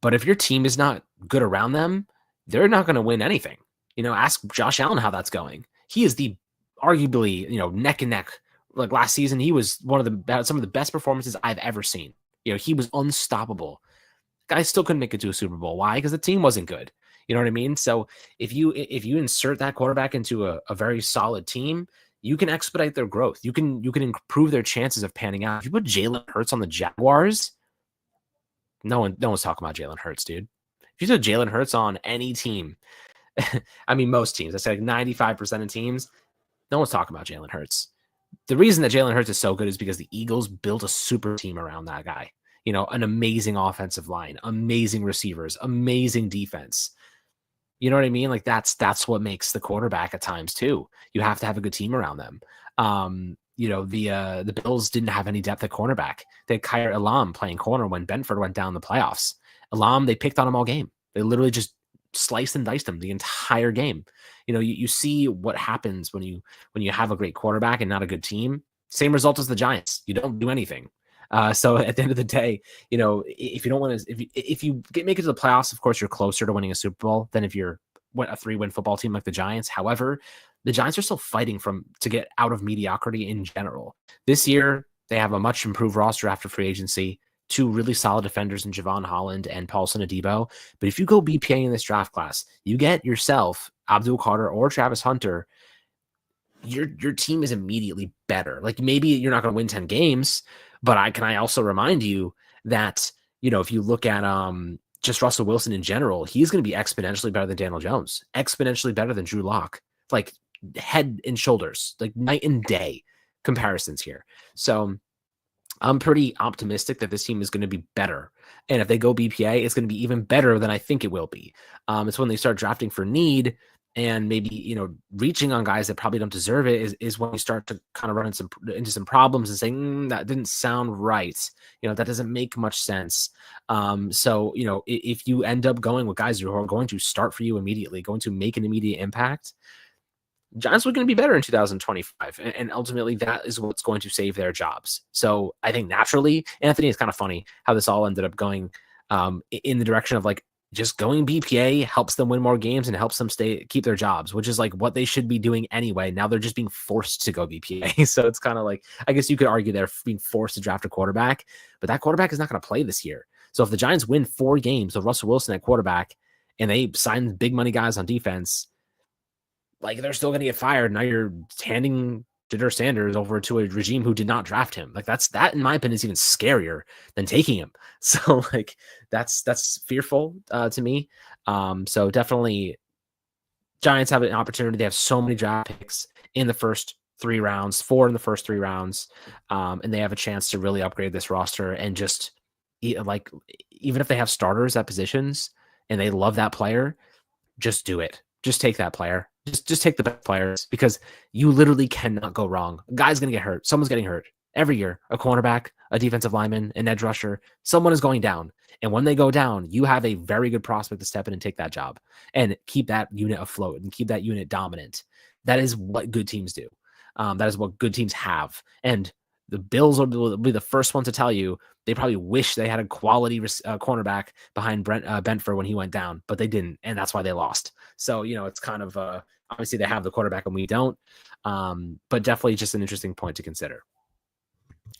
[SPEAKER 2] but if your team is not good around them, they're not going to win anything. Ask Josh Allen how that's going. He is the arguably, neck and neck. Like last season, he was some of the best performances I've ever seen. He was unstoppable. Guys still couldn't make it to a Super Bowl. Why? Because the team wasn't good. You know what I mean? So if you insert that quarterback into a very solid team, you can expedite their growth. You can improve their chances of panning out. If you put Jalen Hurts on the Jaguars, no one's talking about Jalen Hurts, dude. If you put Jalen Hurts on any team, I mean most teams, I say like 95% of teams, no one's talking about Jalen Hurts. The reason that Jalen Hurts is so good is because the Eagles built a super team around that guy. An amazing offensive line, amazing receivers, amazing defense. You know what I mean? Like that's what makes the quarterback at times too. You have to have a good team around them. The Bills didn't have any depth at cornerback. They had Kyer Elam playing corner when Benford went down the playoffs. Elam, they picked on him all game. They literally just sliced and diced him the entire game. You see what happens when you have a great quarterback and not a good team. Same result as the Giants. You don't do anything. So at the end of the day, if you don't want to, if you make it to the playoffs, of course, you're closer to winning a Super Bowl than if you're a 3-win football team like the Giants. However, the Giants are still fighting to get out of mediocrity in general. This year, they have a much improved roster after free agency, 2 really solid defenders in Javon Holland and Paulson Adebo. But if you go BPA in this draft class, you get yourself Abdul Carter or Travis Hunter. Your team is immediately better. Like maybe you're not going to win 10 games, but I also remind you that, if you look at just Russell Wilson in general, he's going to be exponentially better than Daniel Jones, exponentially better than Drew Lock, like head and shoulders, like night and day comparisons here. So I'm pretty optimistic that this team is going to be better. And if they go BPA, it's going to be even better than I think it will be. It's when they start drafting for need and maybe, reaching on guys that probably don't deserve it is when you start to kind of run into some problems and saying, that didn't sound right. That doesn't make much sense. So, if you end up going with guys who are going to start for you immediately, going to make an immediate impact, Giants were going to be better in 2025. And ultimately, that is what's going to save their jobs. So I think naturally, Anthony, it's kind of funny how this all ended up going in the direction of like just going BPA helps them win more games and helps them keep their jobs, which is like what they should be doing anyway. Now they're just being forced to go BPA. So it's kind of like, I guess you could argue they're being forced to draft a quarterback, but that quarterback is not going to play this year. So if the Giants win 4 games with Russell Wilson at quarterback and they sign big money guys on defense, like they're still going to get fired. Now you're handing Jador Sanders over to a regime who did not draft him. Like that in my opinion is even scarier than taking him. So like that's fearful to me. So definitely Giants have an opportunity. They have so many draft picks in the first 3 rounds, 4 in the first 3 rounds. And they have a chance to really upgrade this roster and just like, even if they have starters at positions and they love that player, just do it. Just take that player. Just take the best players, because you literally cannot go wrong. A guy's going to get hurt. Someone's getting hurt every year. A cornerback, a defensive lineman, an edge rusher. Someone is going down. And when they go down, you have a very good prospect to step in and take that job and keep that unit afloat and keep that unit dominant. That is what good teams do. That is what good teams have. And the Bills will be the first one to tell you they probably wish they had a quality cornerback behind Brent Benford when he went down, but they didn't, and that's why they lost. So, it's kind of obviously they have the quarterback and we don't, but definitely just an interesting point to consider.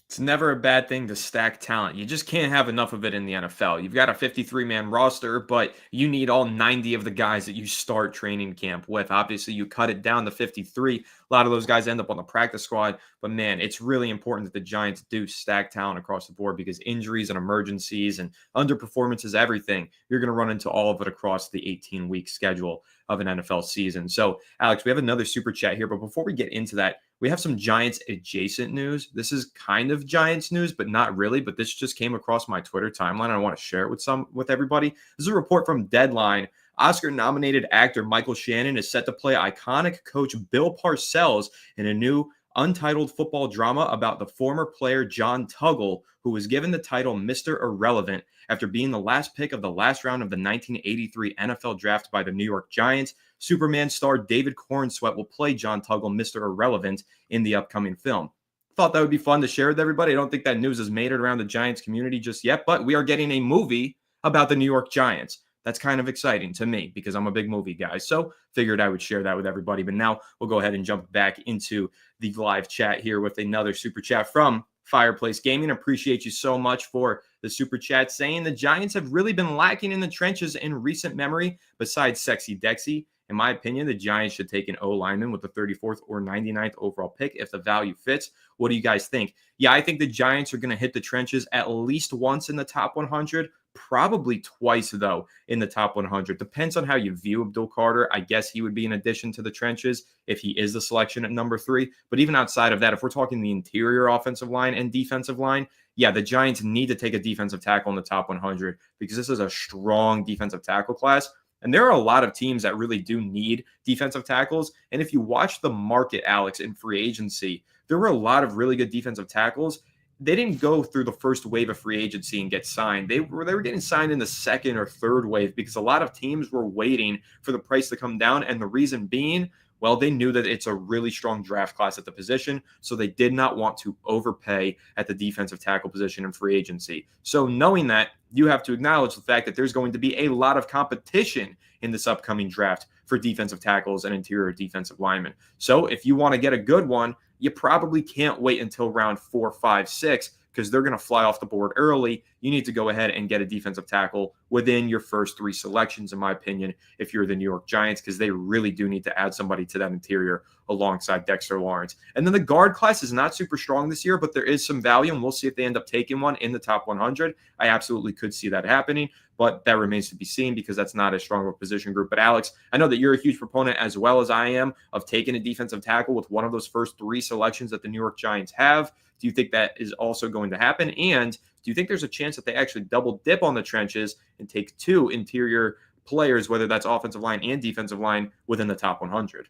[SPEAKER 1] It's never a bad thing to stack talent. You just can't have enough of it in the NFL. You've got a 53-man roster, but you need all 90 of the guys that you start training camp with. Obviously, you cut it down to 53. A lot of those guys end up on the practice squad. But, man, it's really important that the Giants do stack talent across the board, because injuries and emergencies and underperformance is everything. You're going to run into all of it across the 18-week schedule of an NFL season. So, Alex, we have another super chat here. But before we get into that, we have some Giants adjacent news. This is kind of Giants news, but not really. But this just came across my Twitter timeline, and I want to share it with everybody. This is a report from Deadline. Oscar-nominated actor Michael Shannon is set to play iconic coach Bill Parcells in a new untitled football drama about the former player John Tuggle, who was given the title Mr. Irrelevant after being the last pick of the last round of the 1983 NFL draft by the New York Giants. Superman star David Cornsweet will play John Tuggle, Mr. Irrelevant, in the upcoming film. Thought that would be fun to share with everybody. I don't think that news has made it around the Giants community just yet, but we are getting a movie about the New York Giants. That's kind of exciting to me because I'm a big movie guy. So figured I would share that with everybody. But now we'll go ahead and jump back into the live chat here with another super chat from Fireplace Gaming. Appreciate you so much for the super chat, saying the Giants have really been lacking in the trenches in recent memory besides Sexy Dexy. In my opinion, the Giants should take an O lineman with the 34th or 99th overall pick if the value fits. What do you guys think? Yeah, I think the Giants are going to hit the trenches at least once in the top 100, probably twice, though, in the top 100. Depends on how you view Abdul Carter. I guess he would be an addition to the trenches if he is the selection at number 3. But even outside of that, if we're talking the interior offensive line and defensive line, yeah, the Giants need to take a defensive tackle in the top 100 because this is a strong defensive tackle class. And there are a lot of teams that really do need defensive tackles. And if you watch the market, Alex, in free agency, there were a lot of really good defensive tackles. They didn't go through the first wave of free agency and get signed. They were getting signed in the second or third wave because a lot of teams were waiting for the price to come down. And the reason being, well, they knew that it's a really strong draft class at the position, so they did not want to overpay at the defensive tackle position in free agency. So knowing that, you have to acknowledge the fact that there's going to be a lot of competition in this upcoming draft for defensive tackles and interior defensive linemen. So if you want to get a good one, you probably can't wait until round 4, 5, 6 because they're going to fly off the board early. You need to go ahead and get a defensive tackle within your first 3 selections, in my opinion, if you're the New York Giants, because they really do need to add somebody to that interior alongside Dexter Lawrence. And then the guard class is not super strong this year, but there is some value, and we'll see if they end up taking one in the top 100. I absolutely could see that happening, but that remains to be seen because that's not as strong of a position group. But Alex, I know that you're a huge proponent as well as I am of taking a defensive tackle with one of those first 3 selections that the New York Giants have. Do you think that is also going to happen? And do you think there's a chance that they actually double dip on the trenches and take 2 interior players, whether that's offensive line and defensive line, within the top 100.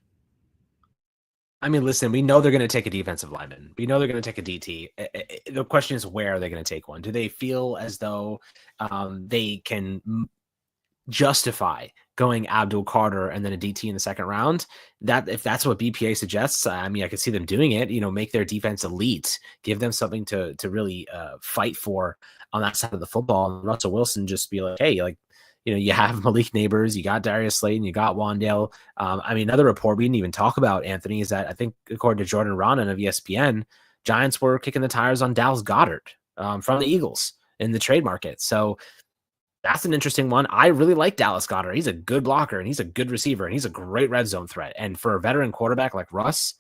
[SPEAKER 2] I mean, listen, we know they're going to take a defensive lineman. We know they're going to take a DT. The question is, where are they going to take one? Do they feel as though they can justify going Abdul Carter and then a DT in the second round? That if that's what BPA suggests, I mean, I could see them doing it. Make their defense elite, give them something to really fight for on that side of the football. And Russell Wilson just be like, hey, you have Malik Neighbors, you got Darius Slayton, you got Wandale. I mean, another report we didn't even talk about, Anthony, is that I think according to Jordan Ronan of ESPN, Giants were kicking the tires on Dallas Goedert from the Eagles in the trade market. So that's an interesting one. I really like Dallas Goedert. He's a good blocker and he's a good receiver and he's a great red zone threat. And for a veteran quarterback like Russ,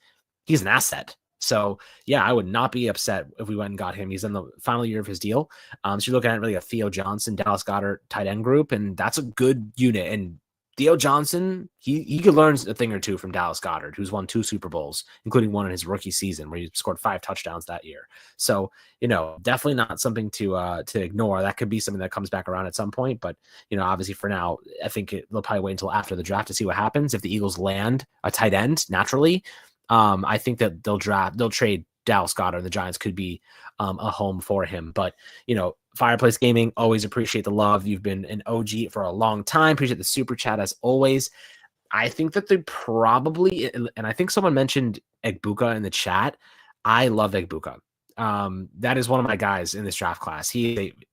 [SPEAKER 2] he's an asset. So yeah, I would not be upset if we went and got him. He's in the final year of his deal. So you're looking at really a Theo Johnson, Dallas Goedert tight end group, and that's a good unit. And Theo Johnson, he could learn a thing or two from Dallas Goedert, who's won 2 Super Bowls, including one in his rookie season where he scored 5 touchdowns that year. So, definitely not something to ignore. That could be something that comes back around at some point. But, obviously for now, I think they'll probably wait until after the draft to see what happens. If the Eagles land a tight end naturally, I think that they'll trade Dallas Goedert, and the Giants could be a home for him. But, Fireplace Gaming, always appreciate the love. You've been an OG for a long time. Appreciate the super chat as always. I think that they probably, and I think someone mentioned Egbuka in the chat. I love Egbuka. That is one of my guys in this draft class.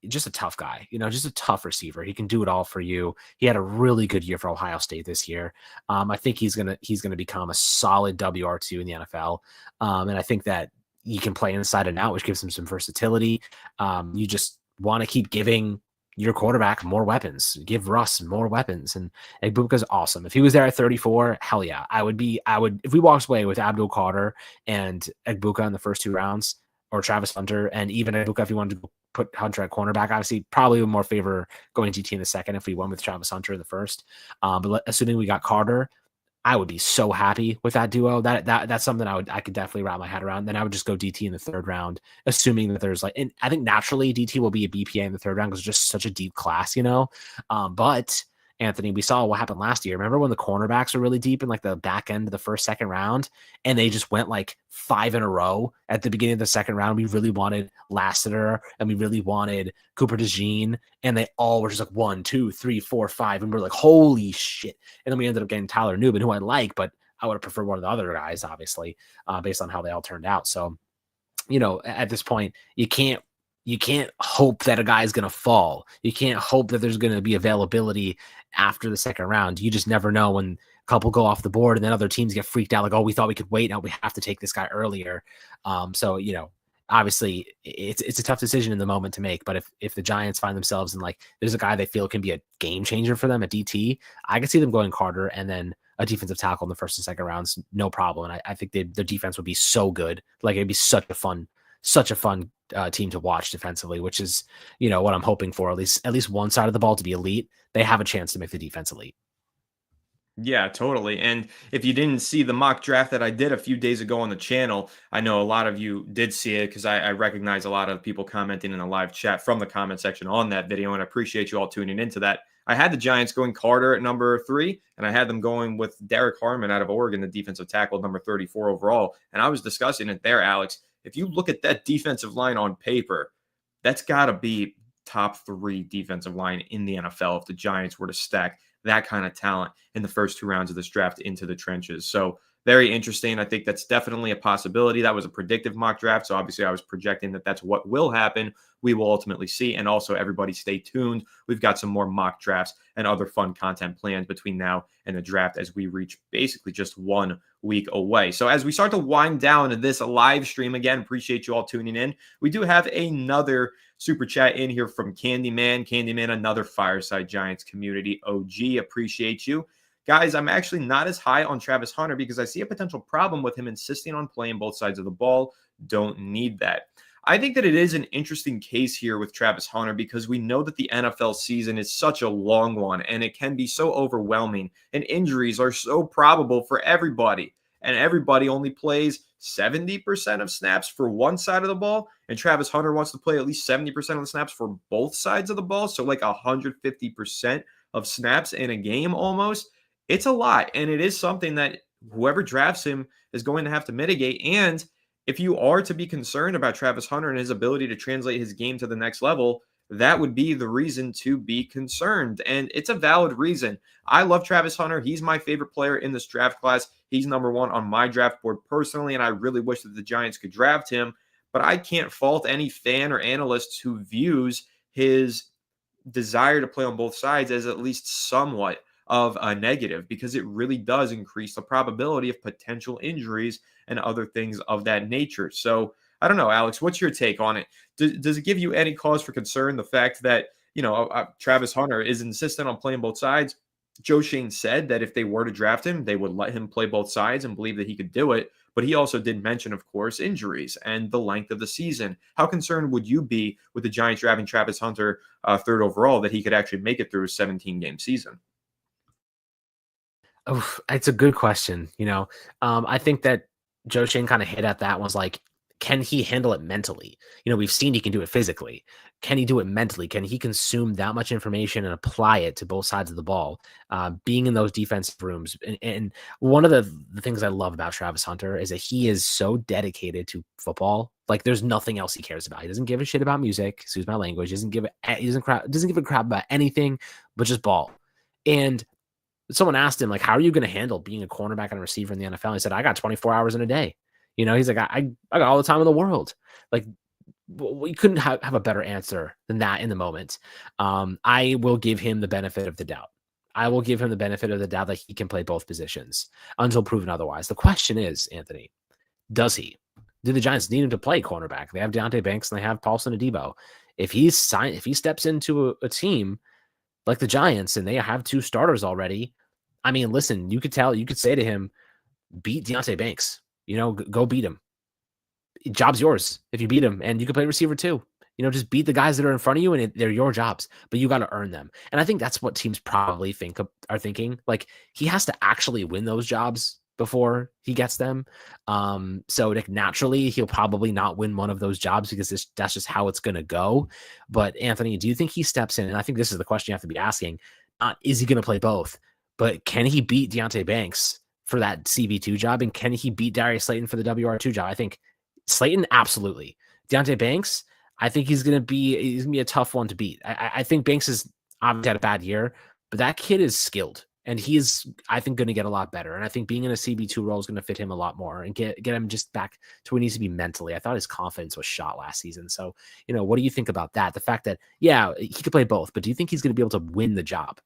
[SPEAKER 2] Just a tough guy, just a tough receiver. He can do it all for you. He had a really good year for Ohio State this year. I think he's gonna become a solid WR2 in the NFL. And I think that he can play inside and out, which gives him some versatility. You just want to keep giving your quarterback more weapons. Give Russ more weapons. And Egbuka's awesome. If he was there at 34, hell yeah. I would if we walked away with Abdul Carter and Egbuka in the first 2 rounds, or Travis Hunter, and even Egbuka if you wanted to put Hunter at cornerback, obviously probably would more favor going GT in the second if we went with Travis Hunter in the first. But assuming we got Carter, I would be so happy with that duo. That's something I could definitely wrap my head around. Then I would just go DT in the 3rd round, assuming that there's and I think naturally DT will be a BPA in the 3rd round because it's just such a deep class, But Anthony, we saw what happened last year. Remember when the cornerbacks were really deep in the back end of the 1st, 2nd round, and they just went 5 in a row at the beginning of the 2nd round? We really wanted Lassiter and we really wanted Cooper DeJean, and they all were just 1, 2, 3, 4, 5, and we're like, holy shit! And then we ended up getting Tyler Newman, who I like, but I would have preferred one of the other guys, obviously, based on how they all turned out. So, at this point, you can't hope that a guy is going to fall. You can't hope that there's going to be availability after the 2nd round. You just never know when a couple go off the board and then other teams get freaked out. Oh, we thought we could wait. Now we have to take this guy earlier. So, obviously it's a tough decision in the moment to make, but if the Giants find themselves in there's a guy they feel can be a game changer for them at DT, I can see them going Carter and then a defensive tackle in the 1st and 2nd rounds. No problem. And I think their defense would be so good. It'd be such a fun team to watch defensively, which is, what I'm hoping for, at least one side of the ball to be elite. They have a chance to make the defense elite.
[SPEAKER 1] Yeah, totally. And if you didn't see the mock draft that I did a few days ago on the channel, I know a lot of you did see it because I recognize a lot of people commenting in the live chat from the comment section on that video, and I appreciate you all tuning into that. I had the Giants going Carter at number 3, and I had them going with Derek Harmon out of Oregon, the defensive tackle, number 34 overall. And I was discussing it there, Alex. If you look at that defensive line on paper, that's got to be top 3 defensive line in the NFL if the Giants were to stack that kind of talent in the first 2 rounds of this draft into the trenches. So very interesting. I think that's definitely a possibility. That was a predictive mock draft. So obviously I was projecting that that's what will happen. We will ultimately see. And also everybody stay tuned. We've got some more mock drafts and other fun content planned between now and the draft as we reach basically just 1 week away. So as we start to wind down this live stream, again, appreciate you all tuning in. We do have another super chat in here from Candyman, another Fireside Giants community OG. Appreciate you. Guys, I'm actually not as high on Travis Hunter because I see a potential problem with him insisting on playing both sides of the ball. Don't need that. I think that it is an interesting case here with Travis Hunter because we know that the NFL season is such a long one and it can be so overwhelming and injuries are so probable for everybody. And everybody only plays 70% of snaps for one side of the ball. And Travis Hunter wants to play at least 70% of the snaps for both sides of the ball. So 150% of snaps in a game almost, it's a lot. And it is something that whoever drafts him is going to have to mitigate. And if you are to be concerned about Travis Hunter and his ability to translate his game to the next level, that would be the reason to be concerned. And it's a valid reason. I love Travis Hunter. He's my favorite player in this draft class. He's number one on my draft board personally, and I really wish that the Giants could draft him. But I can't fault any fan or analyst who views his desire to play on both sides as at least somewhat of a negative, because it really does increase the probability of potential injuries and other things of that nature. So I don't know, Alex, what's your take on it? Does it give you any cause for concern, the fact that, Travis Hunter is insistent on playing both sides? Joe Schoen said that if they were to draft him, they would let him play both sides and believe that he could do it. But he also did mention, of course, injuries and the length of the season. How concerned would you be with the Giants drafting Travis Hunter third overall, that he could actually make it through a 17-game season?
[SPEAKER 2] Oh, it's a good question. I think that Joe Shane kind of hit at that, was like, can he handle it mentally? We've seen he can do it physically. Can he do it mentally? Can he consume that much information and apply it to both sides of the ball? Being in those defensive rooms. And one of the things I love about Travis Hunter is that he is so dedicated to football. Like, there's nothing else he cares about. He doesn't give a shit about music. Excuse my language. He doesn't give a crap about anything but just ball. And someone asked him, like, how are you going to handle being a cornerback and a receiver in the NFL? He said, I got 24 hours in a day. He's like, I got all the time in the world. Like, we couldn't have a better answer than that in the moment. I will give him the benefit of the doubt. I will give him the benefit of the doubt that he can play both positions until proven otherwise. The question is, Anthony, does he? Do the Giants need him to play cornerback? They have Deontay Banks and they have Paulson Adebo. If he steps into a team like the Giants and they have two starters already, I mean, listen, you could say to him, beat Deontay Banks, go beat him. Job's yours if you beat him, and you can play receiver too. Just beat the guys that are in front of you, and they're your jobs, but you got to earn them. And I think that's what teams probably are thinking. Like, he has to actually win those jobs before he gets them. So like, naturally, he'll probably not win one of those jobs because that's just how it's going to go. But Anthony, do you think he steps in? And I think this is the question you have to be asking. Not is he going to play both, but can he beat Deontay Banks for that CB2 job? And can he beat Darius Slayton for the WR2 job? I think Slayton, absolutely. Deontay Banks, I think he's gonna be a tough one to beat. I think Banks has obviously had a bad year, but that kid is skilled, and he is, I think, going to get a lot better. And I think being in a CB2 role is going to fit him a lot more and get him just back to where he needs to be mentally. I thought his confidence was shot last season. So, what do you think about that? The fact that, yeah, he could play both, but do you think he's going to be able to win the job?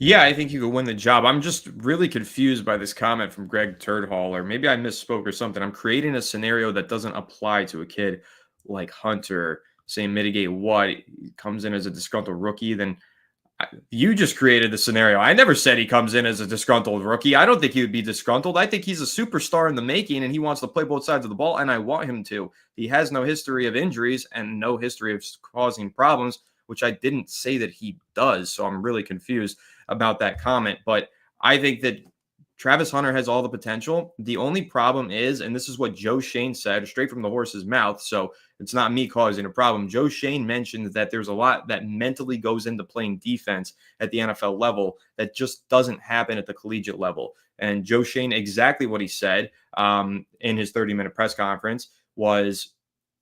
[SPEAKER 1] Yeah, I think you could win the job. I'm just really confused by this comment from Greg Turdhall, or maybe I misspoke or something. I'm creating a scenario that doesn't apply to a kid like Hunter. Say mitigate what? He comes in as a disgruntled rookie, then you just created the scenario. I never said he comes in as a disgruntled rookie. I don't think he would be disgruntled. I think he's a superstar in the making, and he wants to play both sides of the ball, and I want him to. He has no history of injuries and no history of causing problems, which I didn't say that he does. So I'm really confused about that comment. But I think that Travis Hunter has all the potential. The only problem is, and this is what Joe Schoen said straight from the horse's mouth, so it's not me causing a problem. Joe Schoen mentioned that there's a lot that mentally goes into playing defense at the NFL level that just doesn't happen at the collegiate level. And Joe Schoen, exactly what he said in his 30-minute press conference was,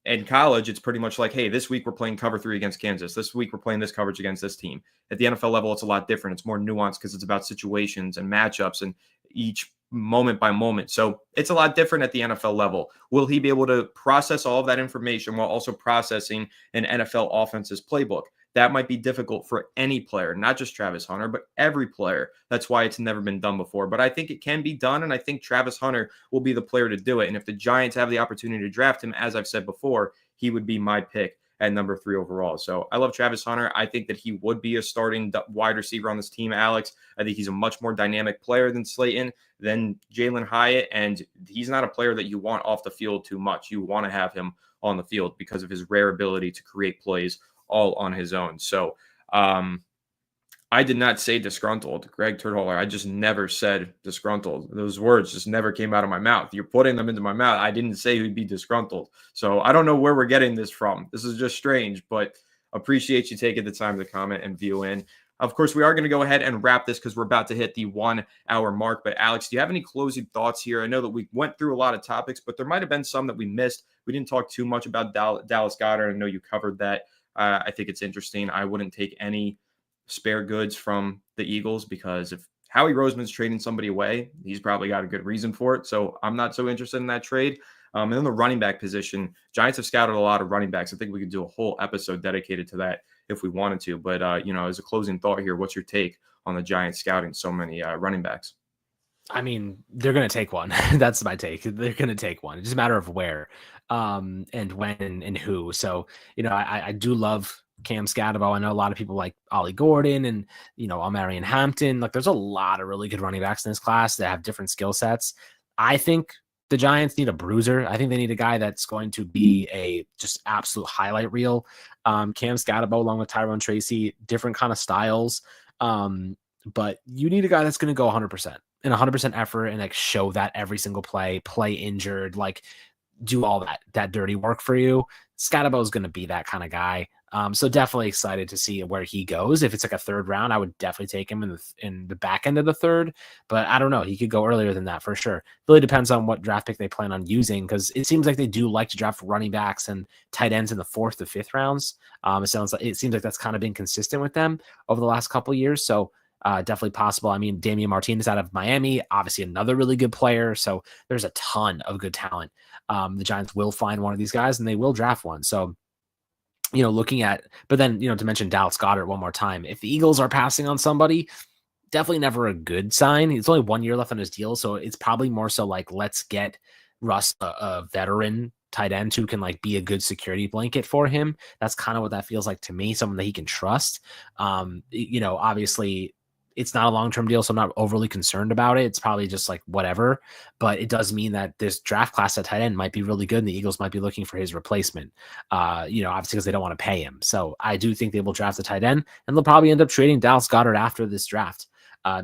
[SPEAKER 1] in college, it's pretty much like, hey, this week we're playing cover 3 against Kansas. This week we're playing this coverage against this team. At the NFL level, it's a lot different. It's more nuanced because it's about situations and matchups and each moment by moment. So it's a lot different at the NFL level. Will he be able to process all of that information while also processing an NFL offense's playbook? That might be difficult for any player, not just Travis Hunter, but every player. That's why it's never been done before. But I think it can be done, and I think Travis Hunter will be the player to do it. And if the Giants have the opportunity to draft him, as I've said before, he would be my pick at number 3 overall. So I love Travis Hunter. I think that he would be a starting wide receiver on this team, Alex. I think he's a much more dynamic player than Slayton, than Jalen Hyatt, and he's not a player that you want off the field too much. You want to have him on the field because of his rare ability to create plays all on his own. So I did not say disgruntled, Greg Turdholler. I just never said disgruntled. Those words just never came out of my mouth. You're putting them into my mouth. I didn't say he'd be disgruntled. So I don't know where we're getting this from. This is just strange, but appreciate you taking the time to comment and view in. Of course, we are going to go ahead and wrap this because we're about to hit the 1 hour mark. But Alex, do you have any closing thoughts here? I know that we went through a lot of topics, but there might have been some that we missed. We didn't talk too much about Dallas Goedert. I know you covered that. I think it's interesting. I wouldn't take any spare goods from the Eagles because if Howie Roseman's trading somebody away, he's probably got a good reason for it. So I'm not so interested in that trade. And then the running back position, Giants have scouted a lot of running backs. I think we could do a whole episode dedicated to that if we wanted to. But, as a closing thought here, what's your take on the Giants scouting so many running backs?
[SPEAKER 2] I mean, they're going to take one. That's my take. They're going to take one. It's just a matter of where, and when and who. So, I do love Cam Scatterbo. I know a lot of people like Ollie Gordon and, Marion Hampton. Like, there's a lot of really good running backs in this class that have different skill sets. I think the Giants need a bruiser. I think they need a guy that's going to be a just absolute highlight reel. Cam Scatterbo along with Tyrone Tracy, different kind of styles. But you need a guy that's going to go 100% and 100% effort and like show that every single play injured, like do all that dirty work for you. Scatterbo is going to be that kind of guy. So definitely excited to see where he goes. If it's like a third round, I would definitely take him in the back end of the third, but I don't know. He could go earlier than that for sure. Really depends on what draft pick they plan on using, because it seems like they do like to draft running backs and tight ends in the 4th to 5th rounds. It seems like that's kind of been consistent with them over the last couple of years. So definitely possible. I mean, Damian Martinez out of Miami, obviously another really good player. So there's a ton of good talent. The Giants will find one of these guys and they will draft one. So, but then, to mention Dallas Goedert one more time, if the Eagles are passing on somebody, definitely never a good sign. It's only 1 year left on his deal. So it's probably more so like, let's get Russ, a veteran tight end who can like be a good security blanket for him. That's kind of what that feels like to me. Someone that he can trust. Obviously it's not a long-term deal, so I'm not overly concerned about it. It's probably just like whatever, but it does mean that this draft class at tight end might be really good and the Eagles might be looking for his replacement, obviously because they don't want to pay him. So I do think they will draft a tight end and they'll probably end up trading Dallas Goedert after this draft.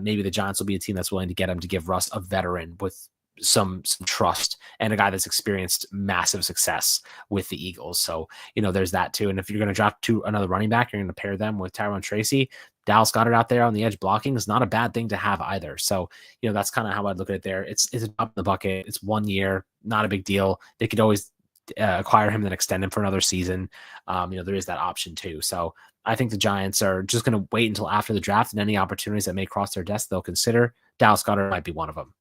[SPEAKER 2] Maybe the Giants will be a team that's willing to get him to give Russ a veteran with some trust and a guy that's experienced massive success with the Eagles. So, there's that too. And if you're going to draft another running back, you're going to pair them with Tyrone Tracy. Dallas Goedert out there on the edge blocking is not a bad thing to have either. So, that's kind of how I'd look at it there. It's a drop in the bucket. It's 1 year, not a big deal. They could always acquire him and then extend him for another season. There is that option too. So I think the Giants are just going to wait until after the draft, and any opportunities that may cross their desk, they'll consider. Dallas Goedert might be one of them.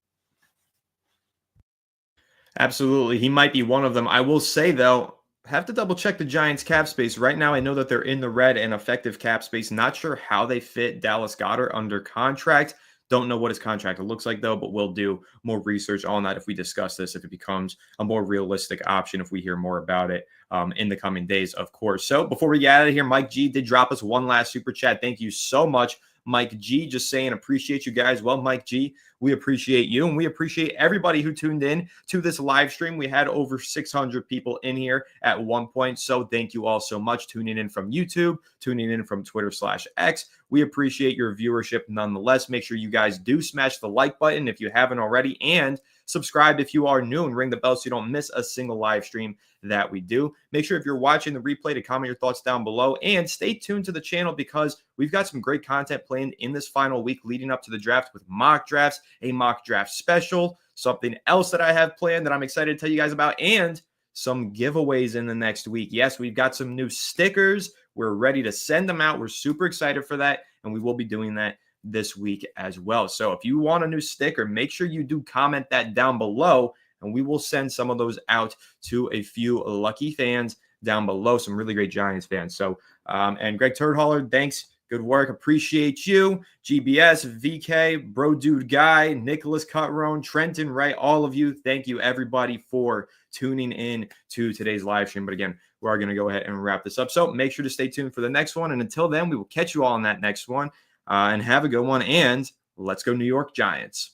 [SPEAKER 1] Absolutely. He might be one of them. I will say, though, have to double check the Giants cap space. Right now, I know that they're in the red and effective cap space. Not sure how they fit Dallas Goedert under contract. Don't know what his contract looks like, though, but we'll do more research on that if we discuss this, if it becomes a more realistic option, if we hear more about it in the coming days, of course. So before we get out of here, Mike G did drop us one last super chat. Thank you so much, Mike G, just saying appreciate you guys. Well, Mike G, we appreciate you, and we appreciate everybody who tuned in to this live stream. We had over 600 people in here at one point, so thank you all so much tuning in from YouTube, tuning in from Twitter/X. We appreciate your viewership nonetheless. Make sure you guys do smash the like button if you haven't already, and subscribe if you are new, and ring the bell so you don't miss a single live stream that we do. Make sure if you're watching the replay to comment your thoughts down below, and stay tuned to the channel because we've got some great content planned in this final week leading up to the draft with mock drafts, a mock draft special, something else that I have planned that I'm excited to tell you guys about, and some giveaways in the next week. Yes, we've got some new stickers. We're ready to send them out. We're super excited for that, and we will be doing that this week as well. So if you want a new sticker, make sure you do comment that down below, and we will send some of those out to a few lucky fans down below, some really great Giants fans. So, and Greg Turdholler, thanks. Good work. Appreciate you. GBS, VK, Bro Dude Guy, Nicholas Cutrone, Trenton Wright, all of you. Thank you, everybody, for tuning in to today's live stream. But again, we are going to go ahead and wrap this up. So make sure to stay tuned for the next one. And until then, we will catch you all on that next one. And have a good one. And let's go New York Giants.